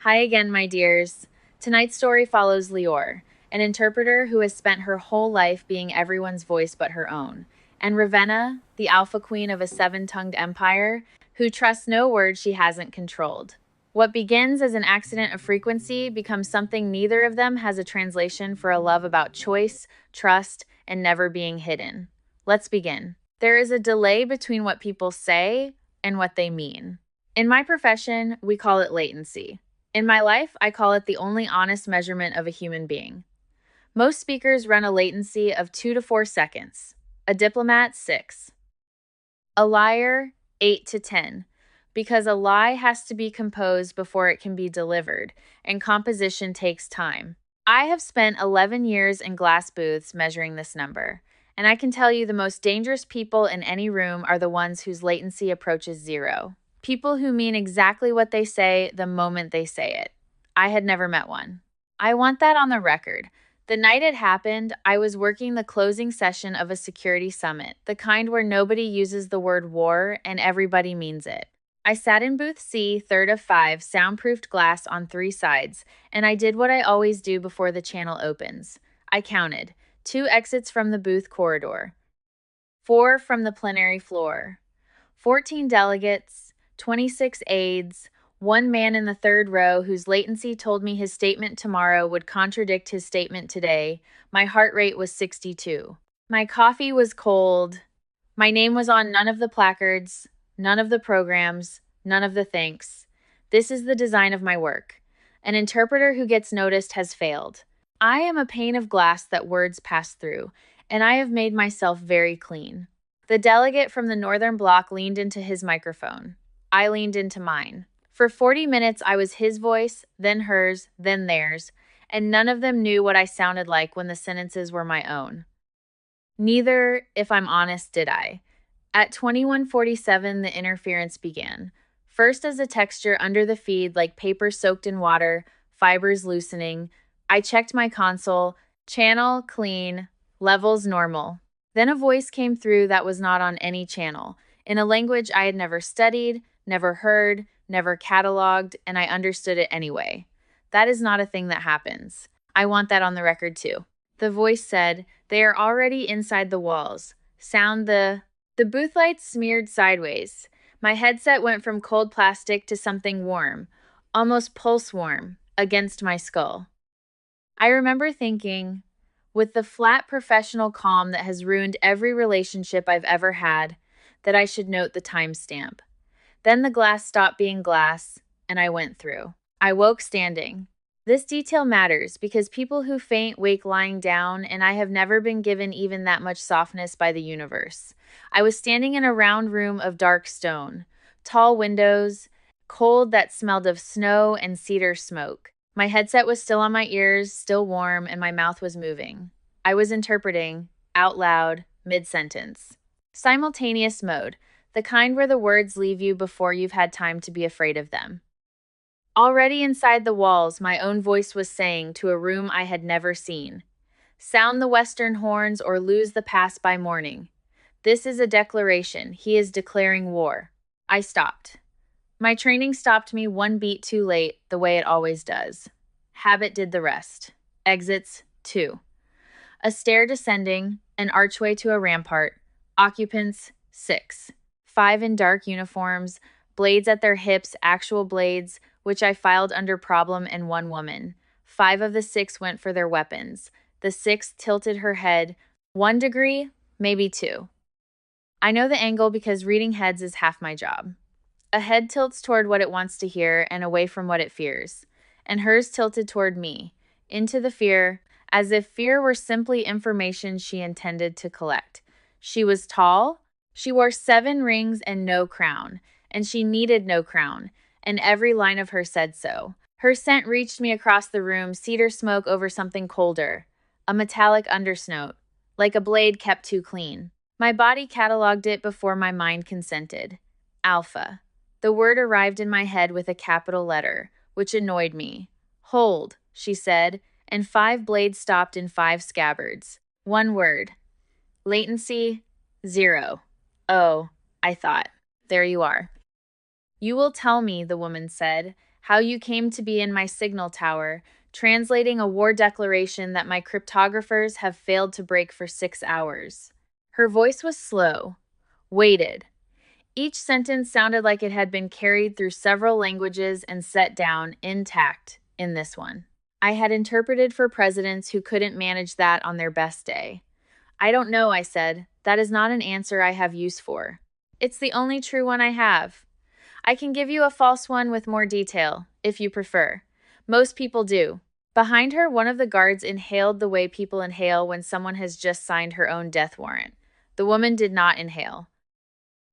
Hi again, my dears. Tonight's story follows Lior, an interpreter who has spent her whole life being everyone's voice but her own, and Ravenna, the alpha queen of a seven-tongued empire, who trusts no word she hasn't controlled. What begins as an accident of frequency becomes something neither of them has a translation for a love about choice, trust, and never being hidden. Let's begin. There is a delay between what people say and what they mean. In my profession, we call it latency. In my life, I call it the only honest measurement of a human being. Most speakers run a latency of 2 to 4 seconds. A diplomat, 6. A liar, 8 to 10. Because a lie has to be composed before it can be delivered, and composition takes time. I have spent 11 years in glass booths measuring this number, and I can tell you the most dangerous people in any room are the ones whose latency approaches 0. People who mean exactly what they say the moment they say it. I had never met one. I want that on the record. The night it happened, I was working the closing session of a security summit, the kind where nobody uses the word war and everybody means it. I sat in booth C, third of 5, soundproofed glass on 3 sides, and I did what I always do before the channel opens. I counted 2 exits from the booth corridor, 4 from the plenary floor, 14 delegates, 26 aides, 1 man in the 3rd row whose latency told me his statement tomorrow would contradict his statement today. My heart rate was 62. My coffee was cold. My name was on none of the placards, none of the programs, none of the thanks. This is the design of my work. An interpreter who gets noticed has failed. I am a pane of glass that words pass through, and I have made myself very clean. The delegate from the Northern Bloc leaned into his microphone. I leaned into mine. For 40 minutes, I was his voice, then hers, then theirs, and none of them knew what I sounded like when the sentences were my own. Neither, if I'm honest, did I. At 21:47, the interference began. First as a texture under the feed like paper soaked in water, fibers loosening. I checked my console, channel clean, levels normal. Then a voice came through that was not on any channel, in a language I had never studied, never heard, never cataloged, and I understood it anyway. That is not a thing that happens. I want that on the record too. The voice said, "They are already inside the walls. Sound the..." The booth lights smeared sideways. My headset went from cold plastic to something warm, almost pulse warm, against my skull. I remember thinking, with the flat professional calm that has ruined every relationship I've ever had, that I should note the timestamp. Then the glass stopped being glass, and I went through. I woke standing. This detail matters because people who faint wake lying down, and I have never been given even that much softness by the universe. I was standing in a round room of dark stone, tall windows, cold that smelled of snow and cedar smoke. My headset was still on my ears, still warm, and my mouth was moving. I was interpreting, out loud, mid-sentence. Simultaneous mode, the kind where the words leave you before you've had time to be afraid of them. Already inside the walls, my own voice was saying to a room I had never seen, "Sound the western horns or lose the pass by morning. This is a declaration. He is declaring war." I stopped. My training stopped me 1 beat too late, the way it always does. Habit did the rest. Exits, 2. A stair descending, an archway to a rampart. Occupants, 6. 5 in dark uniforms, blades at their hips, actual blades, which I filed under problem, and 1 woman. 5 of the 6 went for their weapons. The 6th tilted her head, 1 degree, maybe 2. I know the angle because reading heads is half my job. A head tilts toward what it wants to hear and away from what it fears. And hers tilted toward me, into the fear, as if fear were simply information she intended to collect. She was tall. She wore 7 rings and no crown, and she needed no crown, and every line of her said so. Her scent reached me across the room, cedar smoke over something colder, a metallic undersnote, like a blade kept too clean. My body cataloged it before my mind consented. Alpha. The word arrived in my head with a capital letter, which annoyed me. "Hold," she said, and 5 blades stopped in 5 scabbards. 1 word. Latency, 0. Oh, I thought. There you are. "You will tell me," the woman said, how you came to be in my signal tower, translating a war declaration that my cryptographers have failed to break for 6 hours. Her voice was slow, weighted. Each sentence sounded like it had been carried through several languages and set down intact in this one. I had interpreted for presidents who couldn't manage that on their best day. I don't know, I said. That is not an answer I have use for. It's the only true one I have. I can give you a false one with more detail, if you prefer. Most people do. Behind her, one of the guards inhaled the way people inhale when someone has just signed her own death warrant. The woman did not inhale.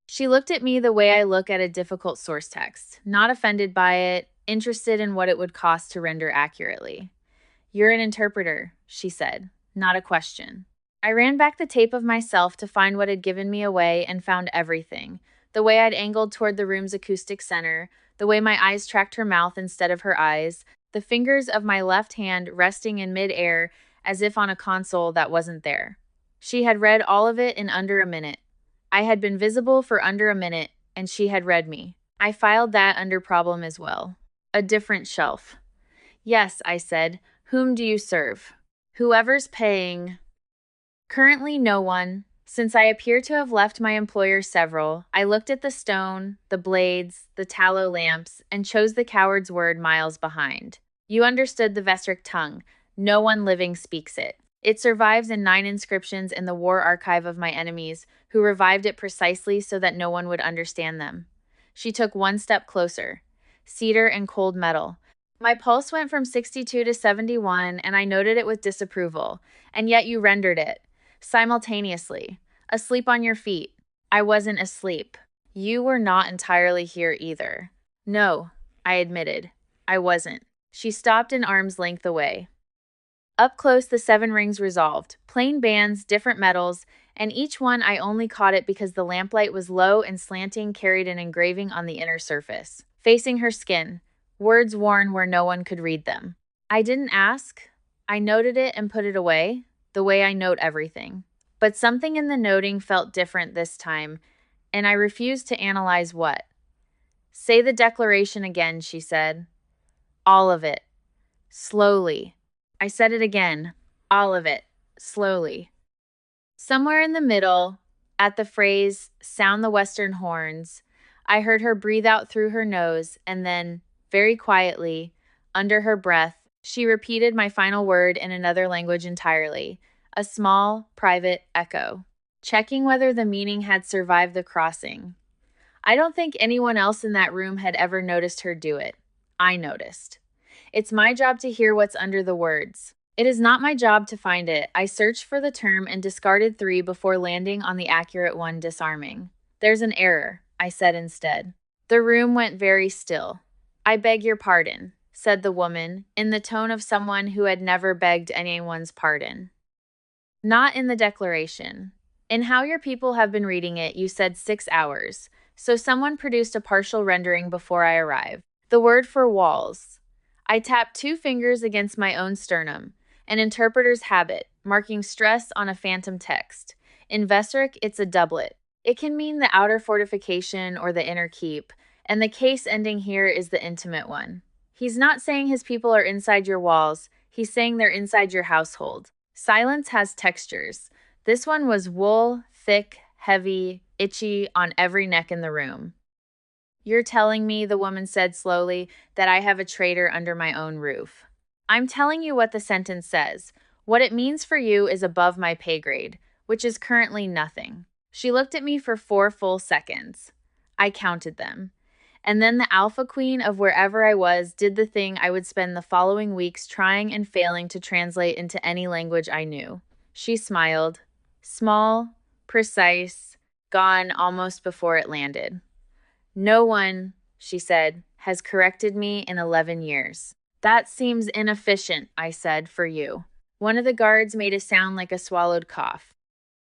She looked at me the way I look at a difficult source text, not offended by it, interested in what it would cost to render accurately. You're an interpreter, she said, not a question. I ran back the tape of myself to find what had given me away and found everything. The way I'd angled toward the room's acoustic center, the way my eyes tracked her mouth instead of her eyes, the fingers of my left hand resting in midair as if on a console that wasn't there. She had read all of it in under a minute. I had been visible for under a minute, and she had read me. I filed that under problem as well. A different shelf. Yes, I said. Whom do you serve? Whoever's paying. Currently no one. Since I appear to have left my employer several, I looked at the stone, the blades, the tallow lamps, and chose the coward's word miles behind. You understood the Vesric tongue. No one living speaks it. It survives in 9 inscriptions in the war archive of my enemies, who revived it precisely so that no one would understand them. She took one step closer. Cedar and cold metal. My pulse went from 62 to 71, and I noted it with disapproval. And yet you rendered it. Simultaneously. Asleep on your feet. I wasn't asleep. You were not entirely here either. No, I admitted. I wasn't. She stopped an arm's length away. Up close, the 7 rings resolved. Plain bands, different metals, and each one I only caught it because the lamplight was low and slanting, carried an engraving on the inner surface. Facing her skin. Words worn where no one could read them. I didn't ask. I noted it and put it away, the way I note everything. But something in the noting felt different this time, and I refused to analyze what. Say the declaration again, she said. All of it. Slowly. I said it again. All of it. Slowly. Somewhere in the middle, at the phrase, sound the western horns, I heard her breathe out through her nose, and then, very quietly, under her breath, she repeated my final word in another language entirely, a small, private echo, checking whether the meaning had survived the crossing. I don't think anyone else in that room had ever noticed her do it. I noticed. It's my job to hear what's under the words. It is not my job to find it. I searched for the term and discarded 3 before landing on the accurate one, disarming. There's an error, I said instead. The room went very still. I beg your pardon, said the woman, in the tone of someone who had never begged anyone's pardon. Not in the declaration. In how your people have been reading it, you said 6 hours, so someone produced a partial rendering before I arrived. The word for walls. I tapped 2 fingers against my own sternum, an interpreter's habit, marking stress on a phantom text. In Vesric, it's a doublet. It can mean the outer fortification or the inner keep, and the case ending here is the intimate one. He's not saying his people are inside your walls, he's saying they're inside your household. Silence has textures. This one was wool, thick, heavy, itchy on every neck in the room. You're telling me, the woman said slowly, that I have a traitor under my own roof. I'm telling you what the sentence says. What it means for you is above my pay grade, which is currently nothing. She looked at me for 4 full seconds. I counted them. And then the alpha queen of wherever I was did the thing I would spend the following weeks trying and failing to translate into any language I knew. She smiled. Small, precise, gone almost before it landed. No one, she said, has corrected me in 11 years. That seems inefficient, I said, for you. One of the guards made a sound like a swallowed cough.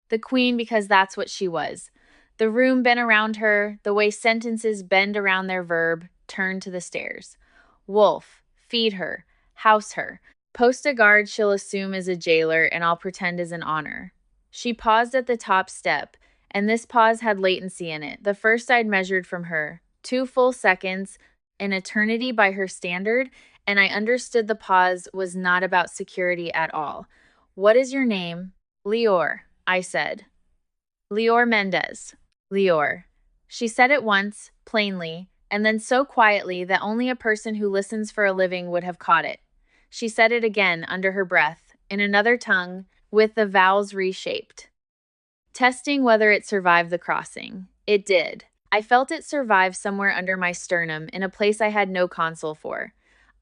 The queen, because that's what she was. The room bent around her, the way sentences bend around their verb, turned to the stairs. Wolf, feed her, house her. Post a guard she'll assume is a jailer, and I'll pretend is an honor. She paused at the top step, and this pause had latency in it, the first I'd measured from her. 2 full seconds, an eternity by her standard, and I understood the pause was not about security at all. "What is your name?" "Lior," I said. "Lior Mendez." "Lior." She said it once, plainly, and then so quietly that only a person who listens for a living would have caught it. She said it again under her breath, in another tongue, with the vowels reshaped, testing whether it survived the crossing. It did. I felt it survive somewhere under my sternum, in a place I had no console for.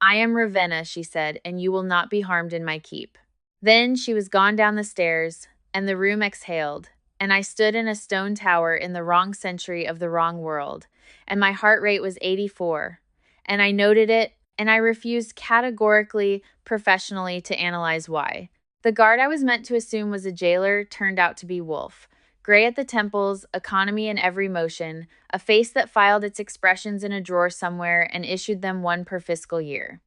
"I am Ravenna," she said, "and you will not be harmed in my keep." Then she was gone down the stairs, and the room exhaled, and I stood in a stone tower in the wrong century of the wrong world, and my heart rate was 84, and I noted it, and I refused categorically, professionally, to analyze why. The guard I was meant to assume was a jailer turned out to be Wolf. Gray at the temples, economy in every motion, a face that filed its expressions in a drawer somewhere and issued them one per fiscal year.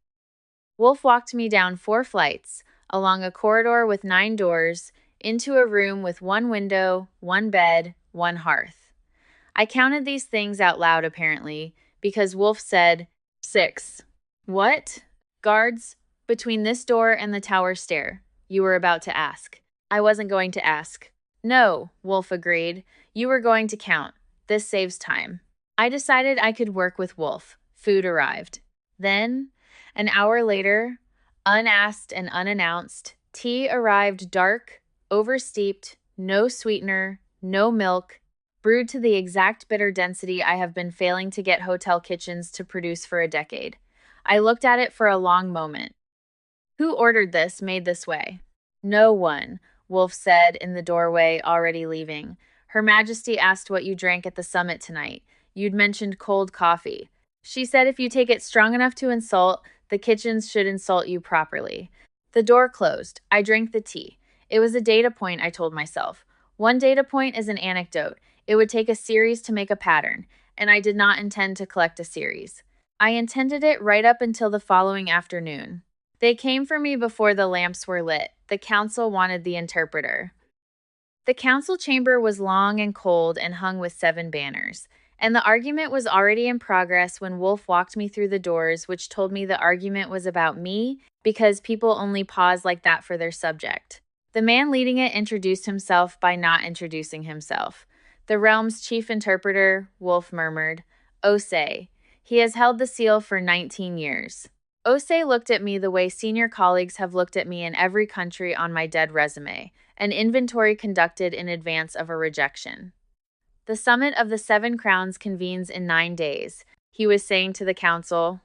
Wolf walked me down 4 flights, along a corridor with 9 doors, into a room with 1 window, 1 bed, 1 hearth. I counted these things out loud, apparently, because Wolf said, 6. "What?" "Guards, between this door and the tower stair," you were about to ask. I wasn't going to ask. "No," Wolf agreed. "You were going to count. This saves time." I decided I could work with Wolf. Food arrived. Then, an hour later, unasked and unannounced, tea arrived dark, oversteeped, no sweetener, no milk, brewed to the exact bitter density I have been failing to get hotel kitchens to produce for a decade. I looked at it for a long moment. "Who ordered this, made this way?" "No one," Wolf said in the doorway, already leaving. "Her Majesty asked what you drank at the summit tonight. You'd mentioned cold coffee. She said if you take it strong enough to insult, the kitchens should insult you properly." The door closed. I drank the tea. It was a data point, I told myself. One data point is an anecdote. It would take a series to make a pattern, and I did not intend to collect a series. I intended it right up until the following afternoon. They came for me before the lamps were lit. The council wanted the interpreter. The council chamber was long and cold and hung with 7 banners, and the argument was already in progress when Wolf walked me through the doors, which told me the argument was about me because people only pause like that for their subject. The man leading it introduced himself by not introducing himself. "The realm's chief interpreter," Wolf murmured. "Osei. He has held the seal for 19 years. Osei looked at me the way senior colleagues have looked at me in every country on my dead resume, an inventory conducted in advance of a rejection. "The summit of the 7 crowns convenes in 9 days, he was saying to the council.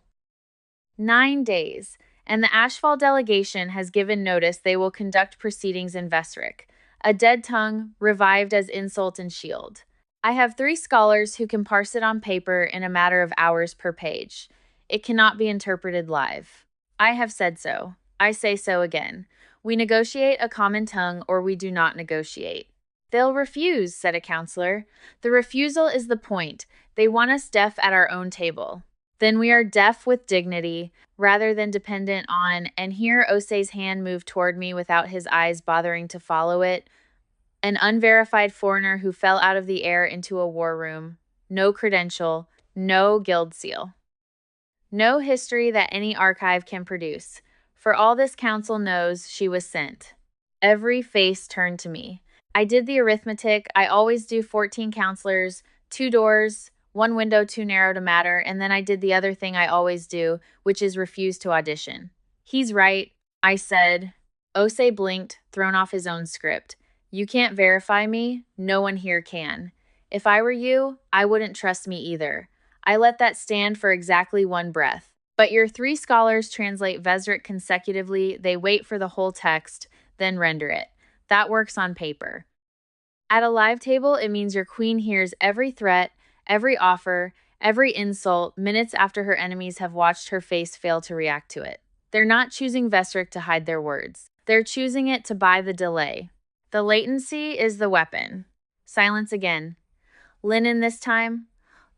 9 days, and the Ashfall delegation has given notice they will conduct proceedings in Vesric, a dead tongue revived as insult and shield. I have 3 scholars who can parse it on paper in a matter of hours per page. It cannot be interpreted live. I have said so. I say so again. We negotiate a common tongue or we do not negotiate." "They'll refuse," said a counselor. "The refusal is the point. They want us deaf at our own table." "Then we are deaf with dignity, rather than dependent on," and here Osei's hand moved toward me without his eyes bothering to follow it, "an unverified foreigner who fell out of the air into a war room. No credential, no guild seal. No history that any archive can produce. For all this council knows, she was sent." Every face turned to me. I did the arithmetic. I always do 14 counselors, 2 doors, 1 window too narrow to matter, and then I did the other thing I always do, which is refuse to audition. "He's right," I said. Osei blinked, thrown off his own script. "You can't verify me. No one here can. If I were you, I wouldn't trust me either. I let that stand for exactly 1 breath. But your 3 scholars translate Vesric consecutively. They wait for the whole text, then render it. That works on paper. At a live table, it means your queen hears every threat, every offer, every insult minutes after her enemies have watched her face fail to react to it. They're not choosing Vesric to hide their words. They're choosing it to buy the delay. The latency is the weapon." Silence again. "Linen this time?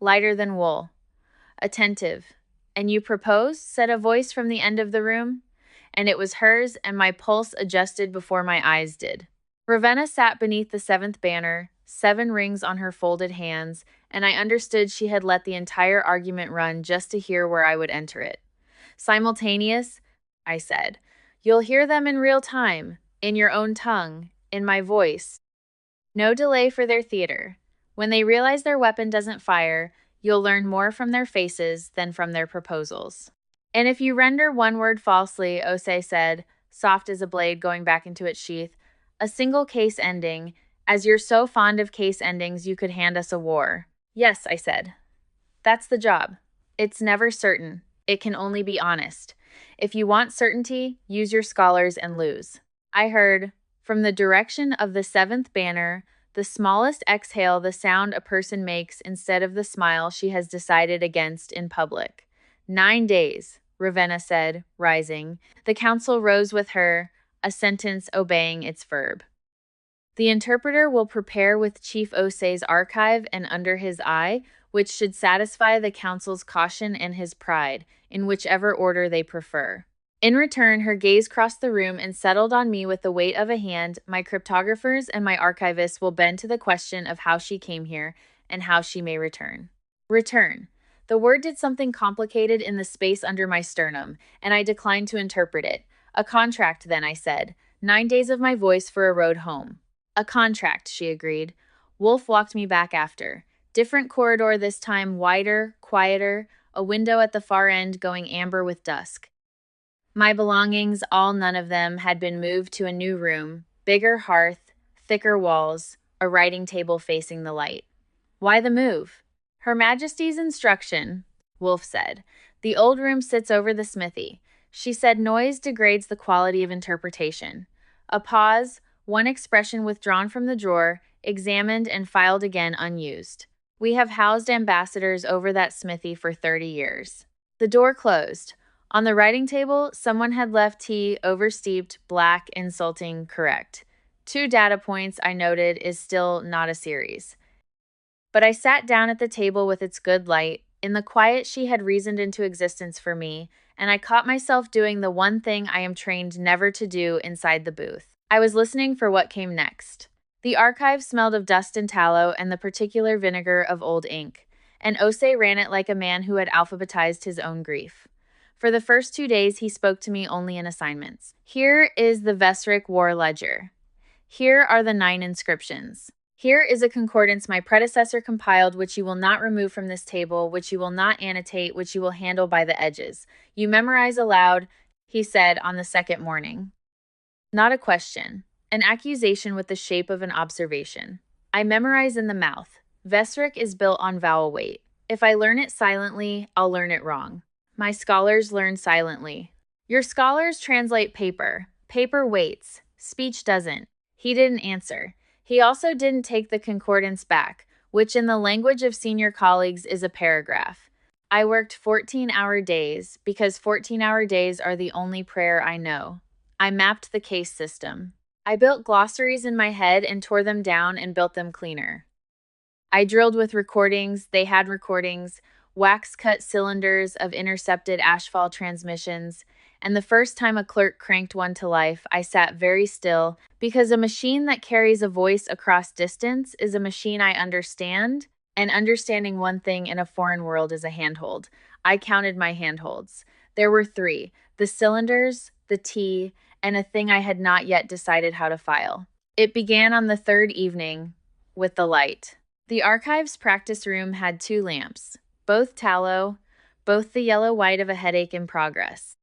Lighter than wool. Attentive. And you propose?" said a voice from the end of the room. And it was hers, and my pulse adjusted before my eyes did. Ravenna sat beneath the 7th banner, 7 rings on her folded hands, and I understood she had let the entire argument run just to hear where I would enter it. Simultaneous, I said. You'll hear them in real time, in your own tongue, in my voice. No delay for their theater. When they realize their weapon doesn't fire, you'll learn more from their faces than from their proposals. And if you render one word falsely, Ose said, soft as a blade going back into its sheath, a single case ending, as you're so fond of case endings you could hand us a war. Yes, I said. That's the job. It's never certain. It can only be honest. If you want certainty, use your scholars and lose. I heard, from the direction of the 7th banner, the smallest exhale the sound a person makes instead of the smile she has decided against in public. 9 days, Ravenna said, rising. The council rose with her, a sentence obeying its verb. The interpreter will prepare with Chief Ose's archive and under his eye, which should satisfy the council's caution and his pride, in whichever order they prefer. In return, her gaze crossed the room and settled on me with the weight of a hand. My cryptographers and my archivists will bend to the question of how she came here and how she may return. Return. The word did something complicated in the space under my sternum, and I declined to interpret it. A contract, then, I said. 9 days of my voice for a road home. A contract, she agreed. Wolf walked me back after. Different corridor this time, wider, quieter, a window at the far end going amber with dusk. My belongings, all none of them, had been moved to a new room, bigger hearth, thicker walls, a writing table facing the light. Why the move? Her Majesty's instruction, Wolf said. The old room sits over the smithy. She said noise degrades the quality of interpretation. A pause, one expression withdrawn from the drawer, examined and filed again unused. We have housed ambassadors over that smithy for 30 years. The door closed. On the writing table, someone had left tea oversteeped, black, insulting, correct. 2 data points, I noted, is still not a series. But I sat down at the table with its good light. In the quiet she had reasoned into existence for me, and I caught myself doing the one thing I am trained never to do inside the booth. I was listening for what came next. The archive smelled of dust and tallow and the particular vinegar of old ink, and Ose ran it like a man who had alphabetized his own grief. For the first 2 days, he spoke to me only in assignments. Here is the Vesric War Ledger. Here are the 9 inscriptions. Here is a concordance my predecessor compiled, which you will not remove from this table, which you will not annotate, which you will handle by the edges. You memorize aloud, he said on the 2nd morning. Not a question. An accusation with the shape of an observation. I memorize in the mouth. Vesric is built on vowel weight. If I learn it silently, I'll learn it wrong. My scholars learn silently. Your scholars translate paper. Paper waits. Speech doesn't. He didn't answer. He also didn't take the concordance back, which in the language of senior colleagues is a paragraph. I worked 14-hour days because 14-hour days are the only prayer I know. I mapped the case system. I built glossaries in my head and tore them down and built them cleaner. I drilled with recordings. They had recordings. Wax-cut cylinders of intercepted asphalt transmissions, and the first time a clerk cranked one to life, I sat very still, because a machine that carries a voice across distance is a machine I understand, and understanding one thing in a foreign world is a handhold. I counted my handholds. There were 3, the cylinders, the T, and a thing I had not yet decided how to file. It began on the 3rd evening, with the light. The archives practice room had 2 lamps. Both tallow, both the yellow-white of a headache in progress.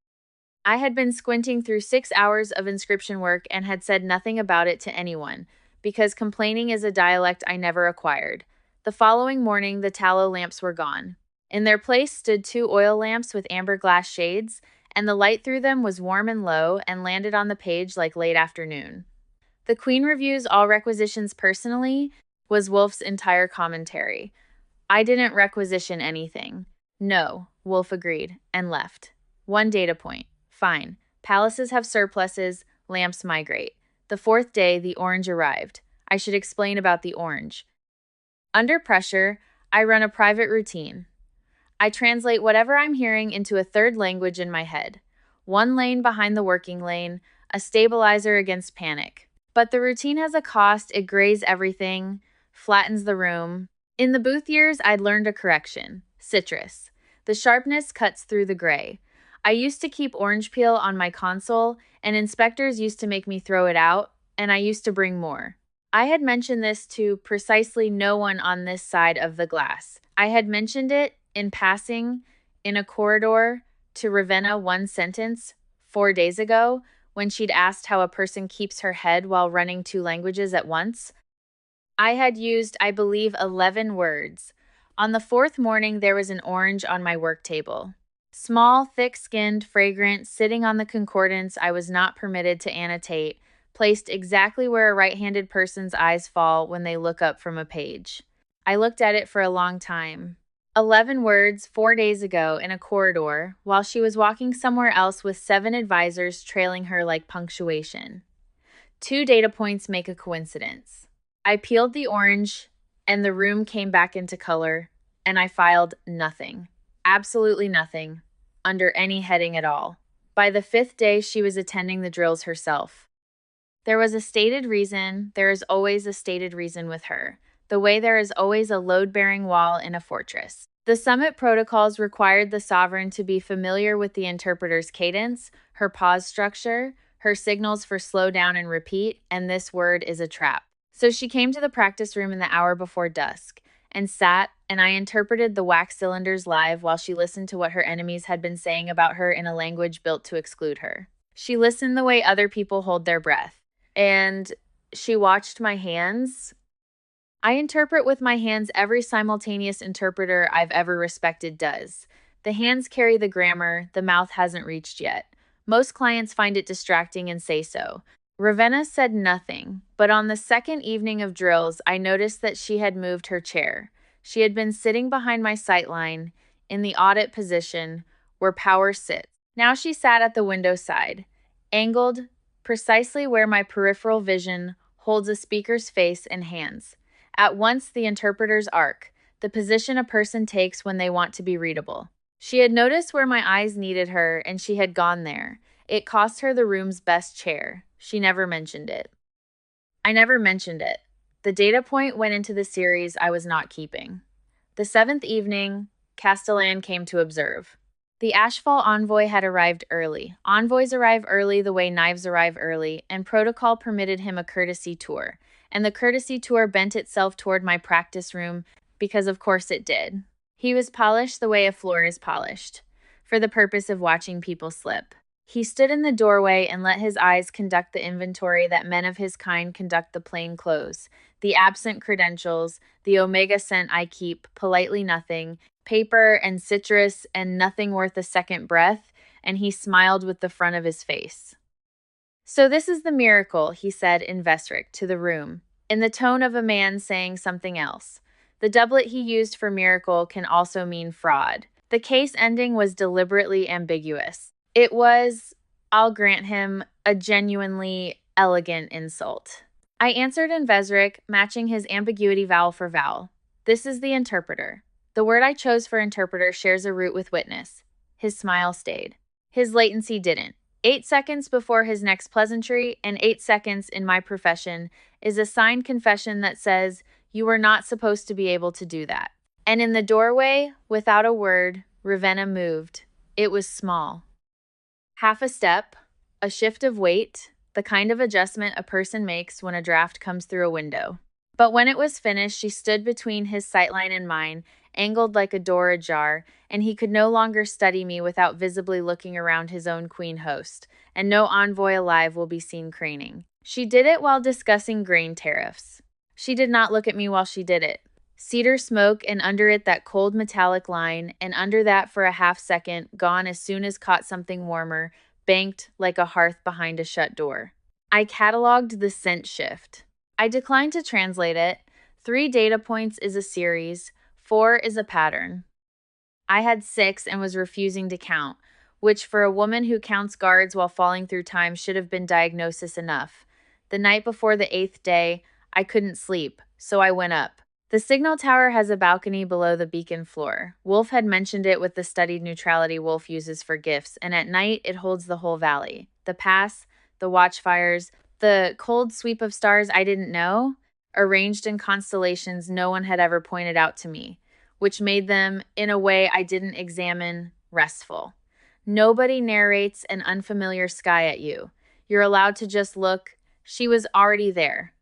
I had been squinting through 6 hours of inscription work and had said nothing about it to anyone, because complaining is a dialect I never acquired. The following morning, the tallow lamps were gone. In their place stood 2 oil lamps with amber glass shades, and the light through them was warm and low and landed on the page like late afternoon. The Queen reviews all requisitions personally, was Wolf's entire commentary. I didn't requisition anything. No, Wolf agreed, and left. 1 data point. Fine. Palaces have surpluses, lamps migrate. The 4th day, the orange arrived. I should explain about the orange. Under pressure, I run a private routine. I translate whatever I'm hearing into a 3rd language in my head. 1 lane behind the working lane, a stabilizer against panic. But the routine has a cost, it grays everything. flattens the room. In the booth years, I'd learned a correction. Citrus. The sharpness cuts through the gray. I used to keep orange peel on my console, and inspectors used to make me throw it out, and I used to bring more. I had mentioned this to precisely no one on this side of the glass. I had mentioned it in passing in a corridor to Ravenna one sentence 4 days ago when she'd asked how a person keeps her head while running two languages at once. I had used, I believe, 11 words. On the fourth morning, there was an orange on my work table. Small, thick-skinned, fragrant, sitting on the concordance I was not permitted to annotate, placed exactly where a right-handed person's eyes fall when they look up from a page. I looked at it for a long time. 11 words 4 days ago in a corridor while she was walking somewhere else with 7 advisors trailing her like punctuation. 2 data points make a coincidence. I peeled the orange, and the room came back into color, and I filed nothing, absolutely nothing, under any heading at all. By the 5th day, she was attending the drills herself. There was a stated reason. There is always a stated reason with her, the way there is always a load-bearing wall in a fortress. The summit protocols required the sovereign to be familiar with the interpreter's cadence, her pause structure, her signals for slow down and repeat, and this word is a trap. So she came to the practice room in the hour before dusk and sat, and I interpreted the wax cylinders live while she listened to what her enemies had been saying about her in a language built to exclude her. She listened the way other people hold their breath, and she watched my hands. I interpret with my hands every simultaneous interpreter I've ever respected does. The hands carry the grammar, the mouth hasn't reached yet. Most clients find it distracting and say so. Ravenna said nothing, but on the second evening of drills, I noticed that she had moved her chair. She had been sitting behind my sightline, in the audit position, where power sits. Now she sat at the window side, angled precisely where my peripheral vision holds a speaker's face and hands. At once the interpreter's arc, the position a person takes when they want to be readable. She had noticed where my eyes needed her, and she had gone there. It cost her the room's best chair. She never mentioned it. I never mentioned it. The data point went into the series I was not keeping. The 7th evening, Castellan came to observe. The Ashfall envoy had arrived early. Envoys arrive early the way knives arrive early, and protocol permitted him a courtesy tour. And the courtesy tour bent itself toward my practice room because of course it did. He was polished the way a floor is polished, for the purpose of watching people slip. He stood in the doorway and let his eyes conduct the inventory that men of his kind conduct the plain clothes, the absent credentials, the omega cent I keep, politely nothing, paper and citrus and nothing worth a second breath, and he smiled with the front of his face. So this is the miracle, he said in Vesric to the room, in the tone of a man saying something else. The doublet he used for miracle can also mean fraud. The case ending was deliberately ambiguous. It was, I'll grant him, a genuinely elegant insult. I answered in Vesric, matching his ambiguity vowel for vowel. This is the interpreter. The word I chose for interpreter shares a root with witness. His smile stayed. His latency didn't. 8 seconds before his next pleasantry, and 8 seconds in my profession, is a signed confession that says, you were not supposed to be able to do that. And in the doorway, without a word, Ravenna moved. It was small. Half a step, a shift of weight, the kind of adjustment a person makes when a draft comes through a window. But when it was finished, she stood between his sightline and mine, angled like a door ajar, and he could no longer study me without visibly looking around his own queen host, and no envoy alive will be seen craning. She did it while discussing grain tariffs. She did not look at me while she did it. Cedar smoke, and under it that cold metallic line, and under that for a half second, gone as soon as caught something warmer, banked like a hearth behind a shut door. I cataloged the scent shift. I declined to translate it. 3 data points is a series, 4 is a pattern. I had 6 and was refusing to count, which for a woman who counts guards while falling through time should have been diagnosis enough. The night before the 8th day, I couldn't sleep, so I went up. The signal tower has a balcony below the beacon floor. Wolf had mentioned it with the studied neutrality Wolf uses for gifts, and at night it holds the whole valley. The pass, the watchfires, the cold sweep of stars I didn't know. arranged in constellations no one had ever pointed out to me, which made them, in a way I didn't examine, restful. Nobody narrates an unfamiliar sky at you. You're allowed to just look. She was already there.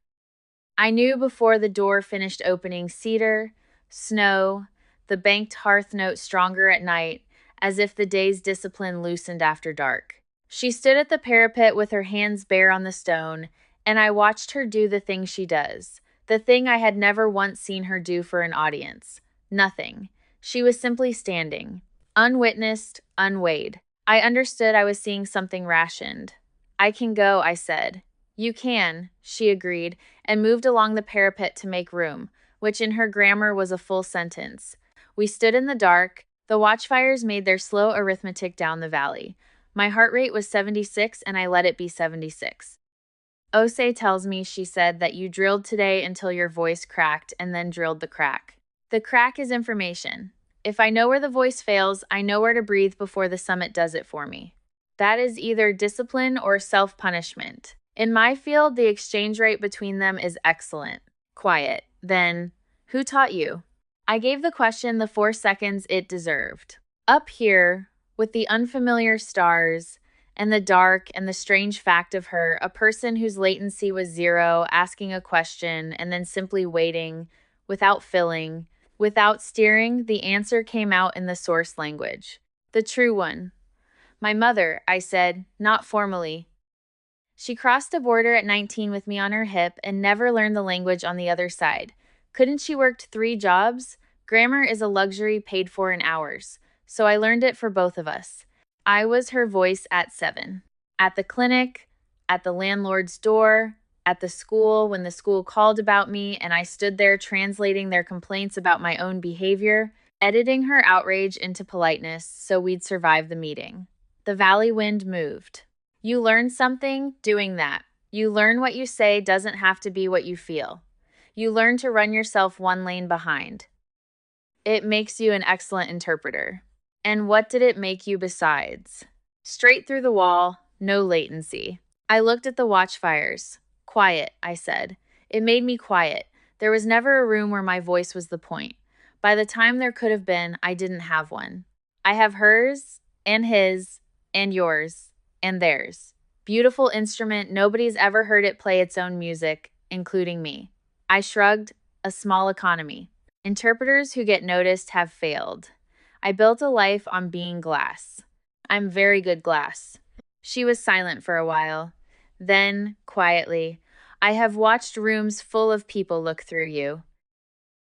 I knew before the door finished opening cedar, snow, the banked hearth note stronger at night, as if the day's discipline loosened after dark. She stood at the parapet with her hands bare on the stone, and I watched her do the thing she does, the thing I had never once seen her do for an audience. Nothing. She was simply standing, unwitnessed, unweighed. I understood I was seeing something rationed. I can go, I said. You can, she agreed, and moved along the parapet to make room, which in her grammar was a full sentence. We stood in the dark. The watchfires made their slow arithmetic down the valley. My heart rate was 76, and I let it be 76. Ose tells me, she said, that you drilled today until your voice cracked and then drilled the crack. The crack is information. If I know where the voice fails, I know where to breathe before the summit does it for me. That is either discipline or self-punishment. In my field, the exchange rate between them is excellent. Quiet. Then, who taught you? I gave the question the 4 seconds it deserved. Up here, with the unfamiliar stars, and the dark and the strange fact of her, a person whose latency was 0, asking a question and then simply waiting, without filling, without steering, the answer came out in the source language. The true one. My mother, I said, not formally. She crossed the border at 19 with me on her hip and never learned the language on the other side. Couldn't she worked 3 jobs? Grammar is a luxury paid for in hours, so I learned it for both of us. I was her voice at 7. At the clinic, at the landlord's door, at the school when the school called about me and I stood there translating their complaints about my own behavior, editing her outrage into politeness so we'd survive the meeting. The valley wind moved. You learn something doing that. You learn what you say doesn't have to be what you feel. You learn to run yourself 1 lane behind. It makes you an excellent interpreter. And what did it make you besides? Straight through the wall, no latency. I looked at the watchfires. Quiet, I said. It made me quiet. There was never a room where my voice was the point. By the time there could have been, I didn't have one. I have hers, and his, and yours, and theirs. Beautiful instrument, nobody's ever heard it play its own music, including me. I shrugged, a small economy. Interpreters who get noticed have failed. I built a life on being glass. I'm very good glass. She was silent for a while. Then, quietly, I have watched rooms full of people look through you.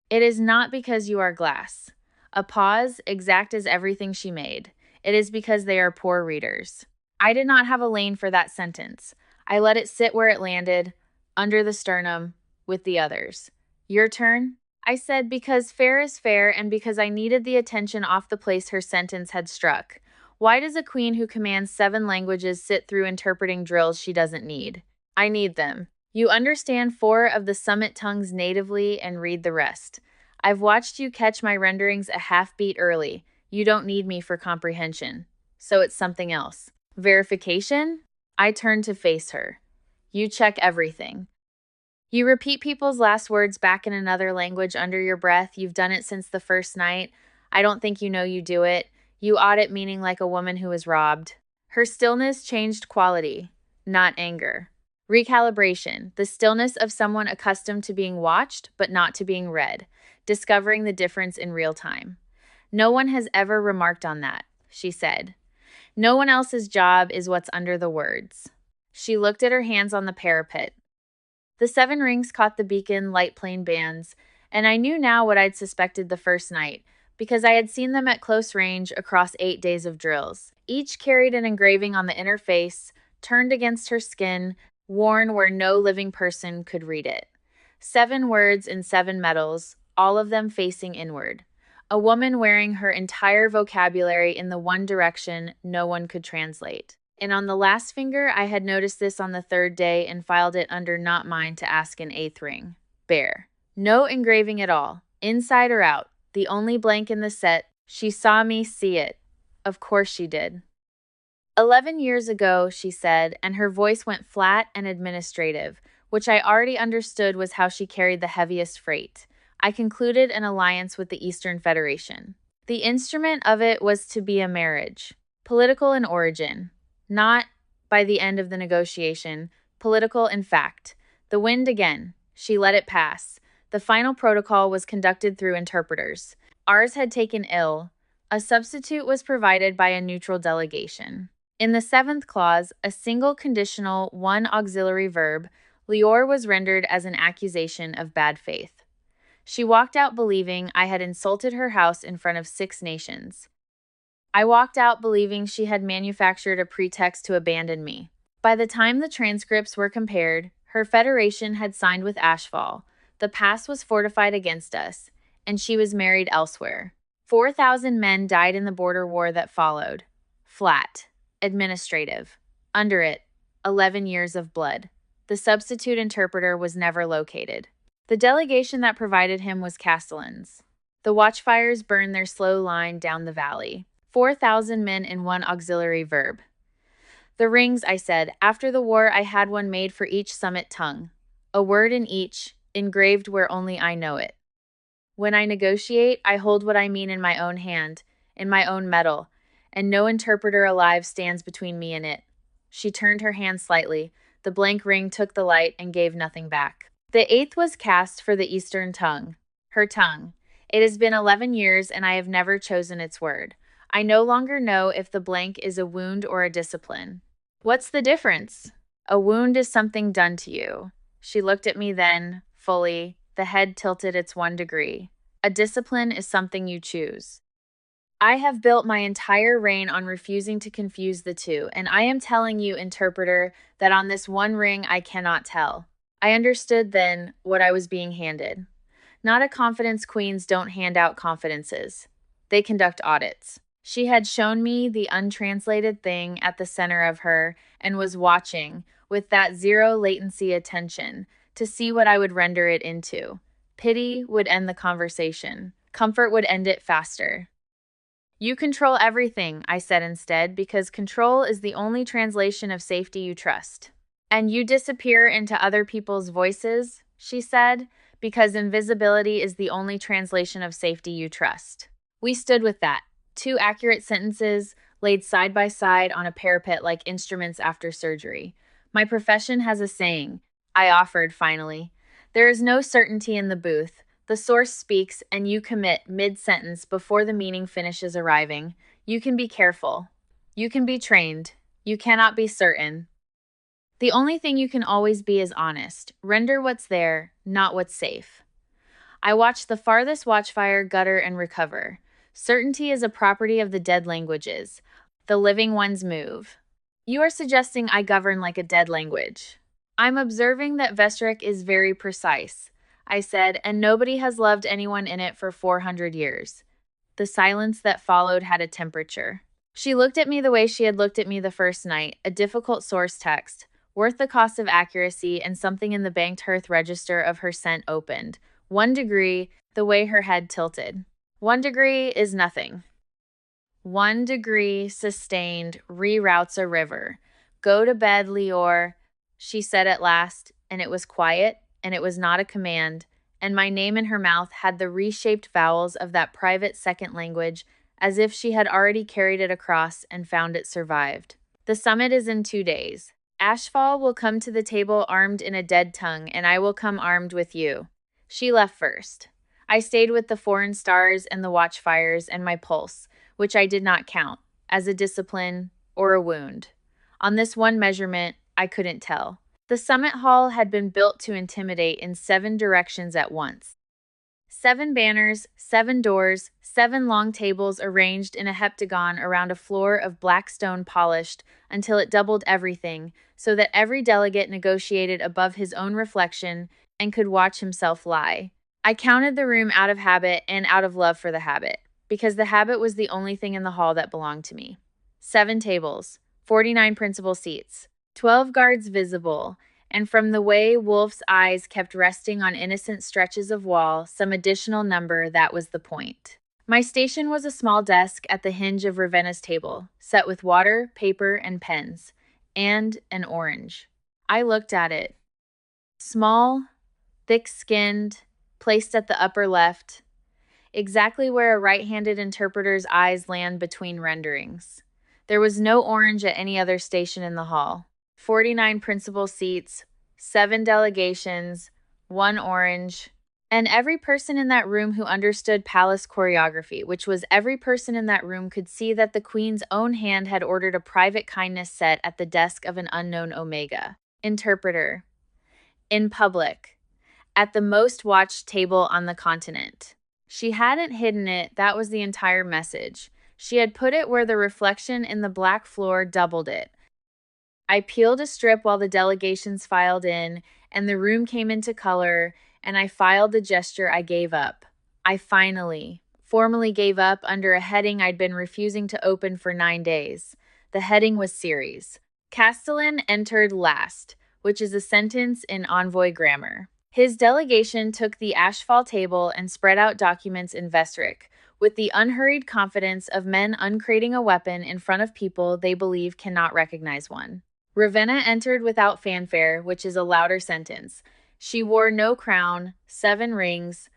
It is not because you are glass. A pause, exact as everything she made. It is because they are poor readers. I did not have a lane for that sentence. I let it sit where it landed, under the sternum, with the others. Your turn? I said because fair is fair and because I needed the attention off the place her sentence had struck. Why does a queen who commands 7 languages sit through interpreting drills she doesn't need? I need them. You understand 4 of the summit tongues natively and read the rest. I've watched you catch my renderings a half beat early. You don't need me for comprehension. So it's something else. Verification? I turned to face her. You check everything. You repeat people's last words back in another language under your breath. You've done it since the first night. I don't think you know you do it. You audit meaning like a woman who was robbed. Her stillness changed quality, not anger. Recalibration, the stillness of someone accustomed to being watched but not to being read, discovering the difference in real time. No one has ever remarked on that, she said. No one else's job is what's under the words. She looked at her hands on the parapet. The 7 rings caught the beacon light plane bands, and I knew now what I'd suspected the first night, because I had seen them at close range across 8 days of drills. Each carried an engraving on the inner face, turned against her skin, worn where no living person could read it. 7 words in 7 metals, all of them facing inward. A woman wearing her entire vocabulary in the one direction no one could translate. And on the last finger, I had noticed this on the 3rd day and filed it under not mine to ask an 8th ring. Bare. No engraving at all, inside or out, the only blank in the set. She saw me see it. Of course she did. 11 years ago, she said, and her voice went flat and administrative, which I already understood was how she carried the heaviest freight. I concluded an alliance with the Eastern Federation. The instrument of it was to be a marriage, political in origin, not, by the end of the negotiation, political in fact. The wind again. She let it pass. The final protocol was conducted through interpreters. Ours had taken ill. A substitute was provided by a neutral delegation. In the seventh clause, a single conditional, one auxiliary verb, Lior was rendered as an accusation of bad faith. She walked out believing I had insulted her house in front of 6 nations. I walked out believing she had manufactured a pretext to abandon me. By the time the transcripts were compared, her federation had signed with Ashfall, the pass was fortified against us, and she was married elsewhere. 4,000 men died in the border war that followed. Flat. Administrative. Under it, 11 years of blood. The substitute interpreter was never located. The delegation that provided him was Castellans. The watchfires burned their slow line down the valley. 4,000 men in one auxiliary verb. The rings, I said. After the war, I had one made for each summit tongue. A word in each, engraved where only I know it. When I negotiate, I hold what I mean in my own hand, in my own metal, and no interpreter alive stands between me and it. She turned her hand slightly. The blank ring took the light and gave nothing back. The 8th was cast for the Eastern tongue. Her tongue. It has been 11 years, and I have never chosen its word. I no longer know if the blank is a wound or a discipline. What's the difference? A wound is something done to you. She looked at me then, fully, the head tilted its 1 degree. A discipline is something you choose. I have built my entire reign on refusing to confuse the two, and I am telling you, interpreter, that on this one ring I cannot tell. I understood then what I was being handed. Not a confidence queens don't hand out confidences. They conduct audits. She had shown me the untranslated thing at the center of her and was watching, with that zero latency attention, to see what I would render it into. Pity would end the conversation. Comfort would end it faster. You control everything, I said instead, because control is the only translation of safety you trust. And you disappear into other people's voices, she said, because invisibility is the only translation of safety you trust. We stood with that. 2 accurate sentences laid side by side on a parapet like instruments after surgery. My profession has a saying, I offered finally. There is no certainty in the booth. The source speaks and you commit mid-sentence before the meaning finishes arriving. You can be careful. You can be trained. You cannot be certain. The only thing you can always be is honest. Render what's there, not what's safe. I watched the farthest watchfire gutter and recover. Certainty is a property of the dead languages. The living ones move. You are suggesting I govern like a dead language. I'm observing that Vesrek is very precise, I said, and nobody has loved anyone in it for 400 years. The silence that followed had a temperature. She looked at me the way she had looked at me the first night, a difficult source text, worth the cost of accuracy, and something in the banked hearth register of her scent opened. 1 degree, the way her head tilted. 1 degree is nothing. 1 degree sustained reroutes a river. Go to bed, Lior, she said at last, and it was quiet, and it was not a command, and my name in her mouth had the reshaped vowels of that private second language, as if she had already carried it across and found it survived. The summit is in 2 days. Ashfall will come to the table armed in a dead tongue, and I will come armed with you. She left first. I stayed with the foreign stars and the watchfires and my pulse, which I did not count, as a discipline or a wound. On this one measurement, I couldn't tell. The summit hall had been built to intimidate in 7 directions at once. 7 banners, 7 doors, 7 long tables arranged in a heptagon around a floor of black stone polished until it doubled everything, so that every delegate negotiated above his own reflection and could watch himself lie. I counted the room out of habit and out of love for the habit, because the habit was the only thing in the hall that belonged to me. 7 tables, 49 principal seats, 12 guards visible, and from the way Wolf's eyes kept resting on innocent stretches of wall, some additional number, that was the point. My station was a small desk at the hinge of Ravenna's table, set with water, paper, and pens, and an orange. I looked at it. Small, thick-skinned, placed at the upper left, exactly where a right-handed interpreter's eyes land between renderings. There was no orange at any other station in the hall. 49 principal seats, 7 delegations, 1 orange, and every person in that room who understood palace choreography, which was every person in that room could see that the queen's own hand had ordered a private kindness set at the desk of an unknown Omega interpreter, in public, at the most watched table on the continent. She hadn't hidden it, that was the entire message. She had put it where the reflection in the black floor doubled it. I peeled a strip while the delegations filed in, and the room came into color, and I filed the gesture I gave up. I formally gave up under a heading I'd been refusing to open for 9 days. The heading was series. Castellan entered last, which is a sentence in envoy grammar. His delegation took the asphalt table and spread out documents in Vesric, with the unhurried confidence of men uncrating a weapon in front of people they believe cannot recognize one. Ravenna entered without fanfare, which is a louder sentence. She wore no crown, 7 rings.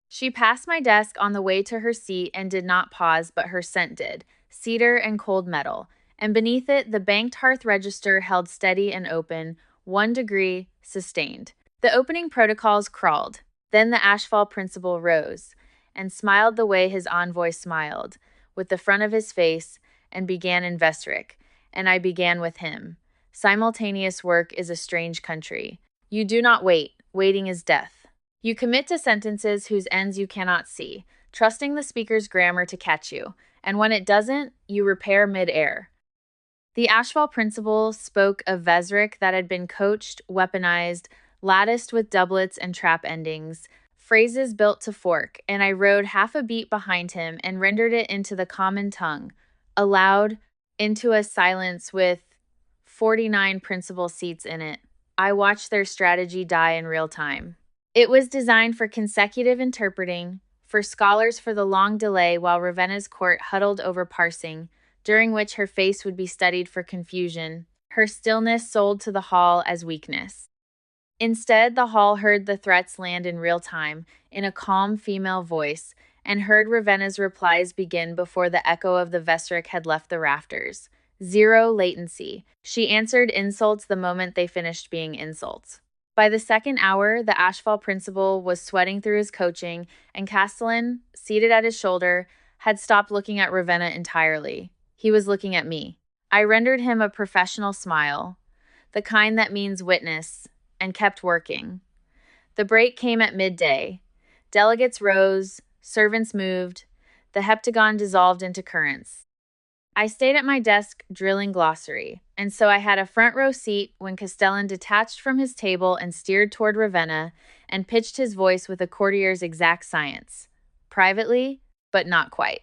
She passed my desk on the way to her seat and did not pause, but her scent did, cedar and cold metal. And beneath it, the banked hearth register held steady and open, 1 degree, sustained. The opening protocols crawled. Then the Ashfall principal rose and smiled the way his envoy smiled, with the front of his face, and began in Vesric. And I began with him. Simultaneous work is a strange country. You do not wait. Waiting is death. You commit to sentences whose ends you cannot see, trusting the speaker's grammar to catch you. And when it doesn't, you repair mid-air. The Ashfall principle spoke of Vesric that had been coached, weaponized, latticed with doublets and trap endings, phrases built to fork, and I rode half a beat behind him and rendered it into the common tongue, aloud, into a silence with 49 principal seats in it. I watched their strategy die in real time. It was designed for consecutive interpreting, for scholars for the long delay while Ravenna's court huddled over parsing, during which her face would be studied for confusion, her stillness sold to the hall as weakness. Instead, the hall heard the threats land in real time, in a calm female voice, and heard Ravenna's replies begin before the echo of the Vesric had left the rafters. 0 latency. She answered insults the moment they finished being insults. By the second hour, the Ashfall principal was sweating through his coaching, and Castellan, seated at his shoulder, had stopped looking at Ravenna entirely. He was looking at me. I rendered him a professional smile, the kind that means witness, and kept working. The break came at midday. Delegates rose, servants moved, the heptagon dissolved into currents. I stayed at my desk drilling glossary, and so I had a front row seat when Castellan detached from his table and steered toward Ravenna and pitched his voice with a courtier's exact science. Privately, but not quite.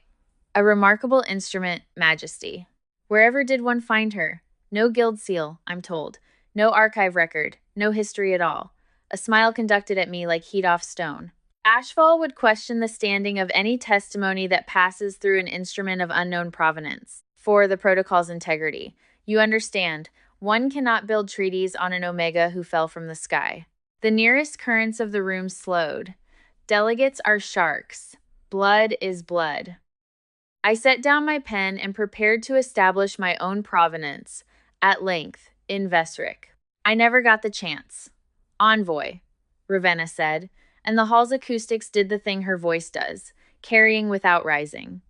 A remarkable instrument, Majesty. Wherever did one find her? No guild seal, I'm told. No archive record. No history at all. A smile conducted at me like heat off stone. Ashfall would question the standing of any testimony that passes through an instrument of unknown provenance for the protocol's integrity. You understand, one cannot build treaties on an Omega who fell from the sky. The nearest currents of the room slowed. Delegates are sharks. Blood is blood. I set down my pen and prepared to establish my own provenance, at length, in Vesric. I never got the chance. Envoy, Ravenna said, and the hall's acoustics did the thing her voice does, carrying without rising.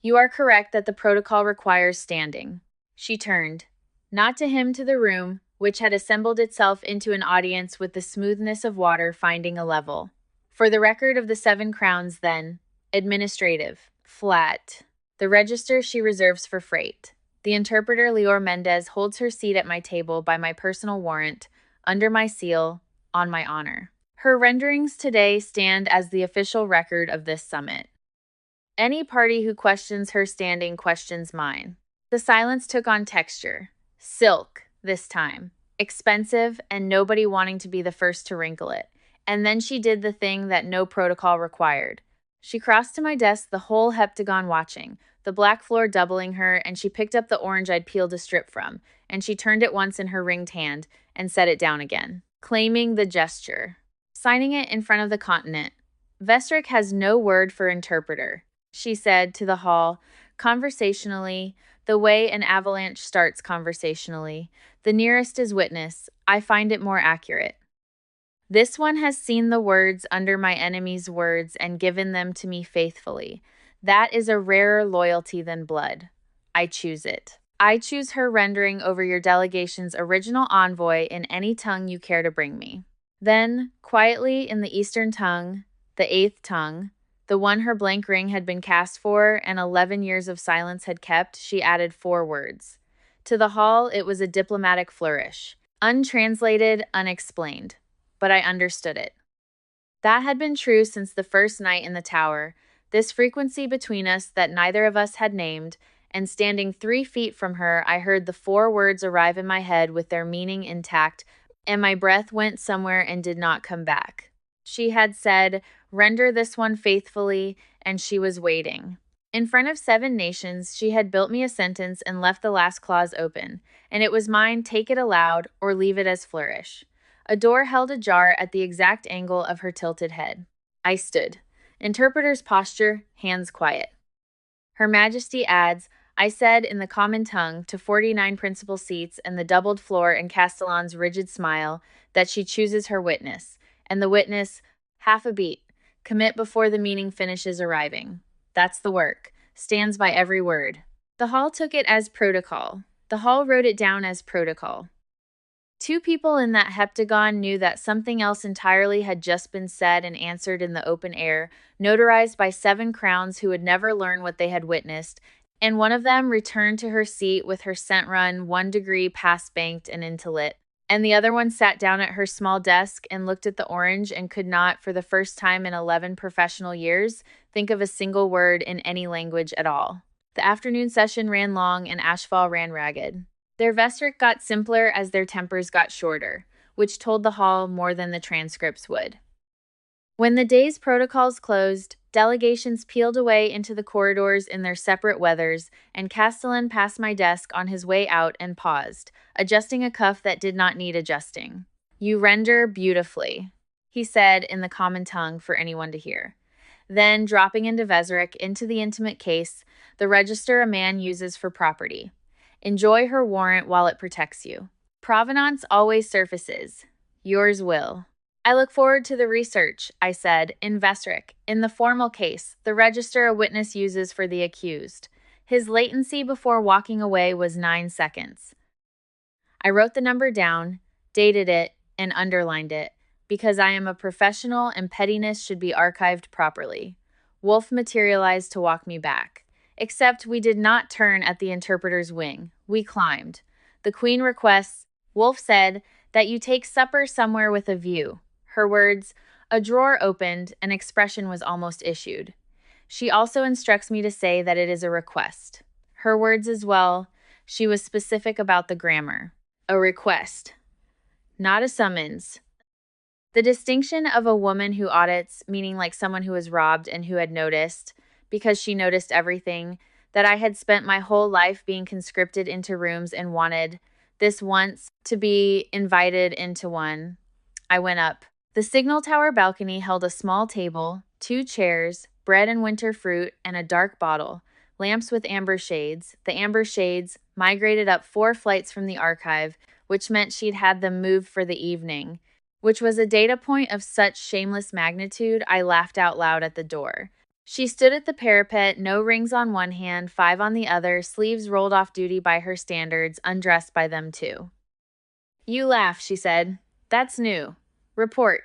You are correct that the protocol requires standing. She turned, not to him, to the room, which had assembled itself into an audience with the smoothness of water finding a level. For the record of the 7 crowns, then, administrative, flat. The register she reserves for freight. The interpreter Lior Mendez holds her seat at my table by my personal warrant, under my seal, on my honor. Her renderings today stand as the official record of this summit. Any party who questions her standing questions mine. The silence took on texture. Silk, this time. Expensive, and nobody wanting to be the first to wrinkle it. And then she did the thing that no protocol required. She crossed to my desk, the whole heptagon watching, the black floor doubling her, and she picked up the orange I'd peeled a strip from, and she turned it once in her ringed hand and set it down again. claiming the gesture, signing it in front of the continent. Vestrik has no word for interpreter, she said to the hall, conversationally, the way an avalanche starts conversationally. The nearest is witness. I find it more accurate. This one has seen the words under my enemy's words and given them to me faithfully. That is a rarer loyalty than blood. I choose it. I choose her rendering over your delegation's original envoy in any tongue you care to bring me. Then, quietly in the Eastern tongue, the eighth tongue, the one her blank ring had been cast for and 11 years of silence had kept, she added 4 words. To the hall, it was a diplomatic flourish. Untranslated, unexplained. But I understood it. That had been true since the first night in the tower, this frequency between us that neither of us had named, and standing 3 feet from her, I heard the 4 words arrive in my head with their meaning intact, and my breath went somewhere and did not come back. She had said, "Render this one faithfully," and she was waiting. In front of 7 nations, she had built me a sentence and left the last clause open, and it was mine, take it aloud or leave it as flourish. A door held ajar at the exact angle of her tilted head. I stood. Interpreter's posture, hands quiet. Her Majesty adds, I said in the common tongue to 49 principal seats and the doubled floor and Castellan's rigid smile, that she chooses her witness. And the witness, half a beat, commit before the meaning finishes arriving. That's the work. Stands by every word. The hall took it as protocol. The hall wrote it down as protocol. 2 people in that heptagon knew that something else entirely had just been said and answered in the open air, notarized by 7 crowns who would never learn what they had witnessed, and one of them returned to her seat with her scent run 1 degree past banked and into lit, and the other one sat down at her small desk and looked at the orange and could not, for the first time in 11 professional years, think of a single word in any language at all. The afternoon session ran long and Ashfall ran ragged. Their Vestrik got simpler as their tempers got shorter, which told the hall more than the transcripts would. When the day's protocols closed, delegations peeled away into the corridors in their separate weathers, and Castellan passed my desk on his way out and paused, adjusting a cuff that did not need adjusting. You render beautifully, he said in the common tongue for anyone to hear. Then, dropping into Vestrik, into the intimate case, the register a man uses for property. Enjoy her warrant while it protects you. Provenance always surfaces. Yours will. I look forward to the research, I said, in Vestrik. In the formal case, the register a witness uses for the accused. His latency before walking away was 9 seconds. I wrote the number down, dated it, and underlined it, because I am a professional and pettiness should be archived properly. Wolf materialized to walk me back. Except we did not turn at the interpreter's wing. We climbed. The queen requests, Wolf said, that you take supper somewhere with a view. Her words, a drawer opened, an expression was almost issued. She also instructs me to say that it is a request. Her words as well, she was specific about the grammar. A request, not a summons. The distinction of a woman who audits, meaning like someone who was robbed and who had noticed, because she noticed everything, that I had spent my whole life being conscripted into rooms and wanted, this once, to be invited into one. I went up. The signal tower balcony held a small table, 2 chairs, bread and winter fruit, and a dark bottle, lamps with amber shades. The amber shades migrated up 4 flights from the archive, which meant she'd had them moved for the evening, which was a data point of such shameless magnitude I laughed out loud at the door. She stood at the parapet, no rings on one hand, 5 on the other, sleeves rolled off duty by her standards, undressed by them too. You laugh, she said. That's new. Report.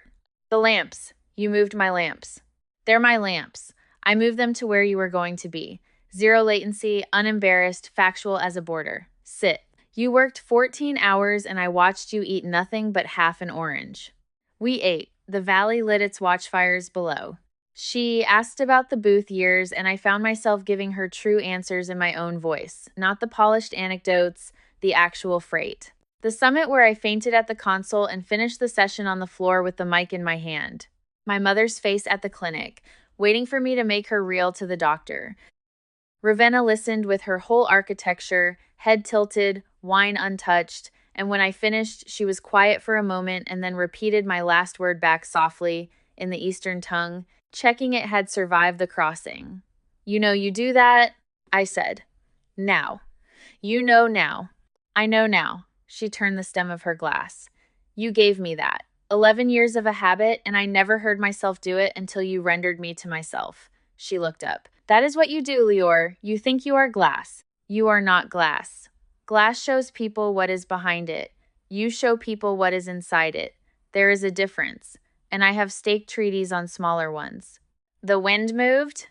The lamps. You moved my lamps. They're my lamps. I moved them to where you were going to be. 0 latency, unembarrassed, factual as a boarder. Sit. You worked 14 hours and I watched you eat nothing but half an orange. We ate. The valley lit its watchfires below. She asked about the booth years, and I found myself giving her true answers in my own voice, not the polished anecdotes, the actual freight. The summit where I fainted at the console and finished the session on the floor with the mic in my hand. My mother's face at the clinic, waiting for me to make her reel to the doctor. Ravenna listened with her whole architecture, head tilted, wine untouched, and when I finished, she was quiet for a moment and then repeated my last word back softly in the Eastern tongue, checking it had survived the crossing. You know you do that, I said. Now. You know now. I know now. She turned the stem of her glass. You gave me that. 11 years of a habit, and I never heard myself do it until you rendered me to myself. She looked up. That is what you do, Lior. You think you are glass. You are not glass. Glass shows people what is behind it. You show people what is inside it. There is a difference, and I have staked treaties on smaller ones. The wind moved.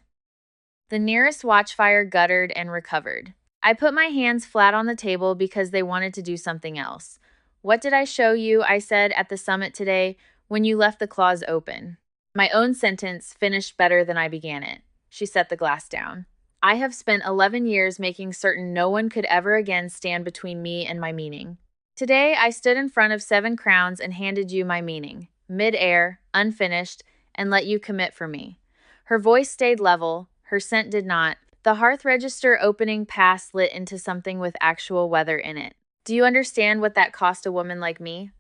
The nearest watchfire guttered and recovered. I put my hands flat on the table because they wanted to do something else. What did I show you, I said at the summit today, when you left the claws open? My own sentence finished better than I began it. She set the glass down. I have spent 11 years making certain no one could ever again stand between me and my meaning. Today, I stood in front of 7 crowns and handed you my meaning, mid-air, unfinished, and let you commit for me. Her voice stayed level, her scent did not. The hearth register opening pass lit into something with actual weather in it. Do you understand what that cost a woman like me?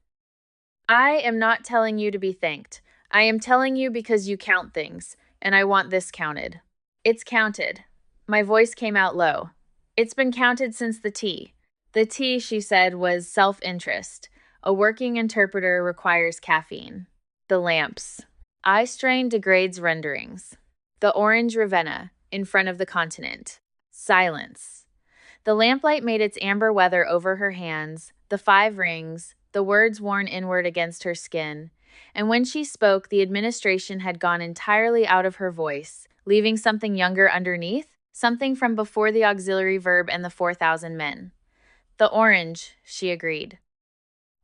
I am not telling you to be thanked. I am telling you because you count things, and I want this counted. It's counted. My voice came out low. It's been counted since the tea. The tea, she said, was self-interest. A working interpreter requires caffeine. The lamps. I strained degrades renderings. The orange Ravenna, in front of the continent. Silence. The lamplight made its amber weather over her hands, the 5 rings, the words worn inward against her skin. And when she spoke, the administration had gone entirely out of her voice, leaving something younger underneath, something from before the auxiliary verb and the 4,000 men. The orange, she agreed.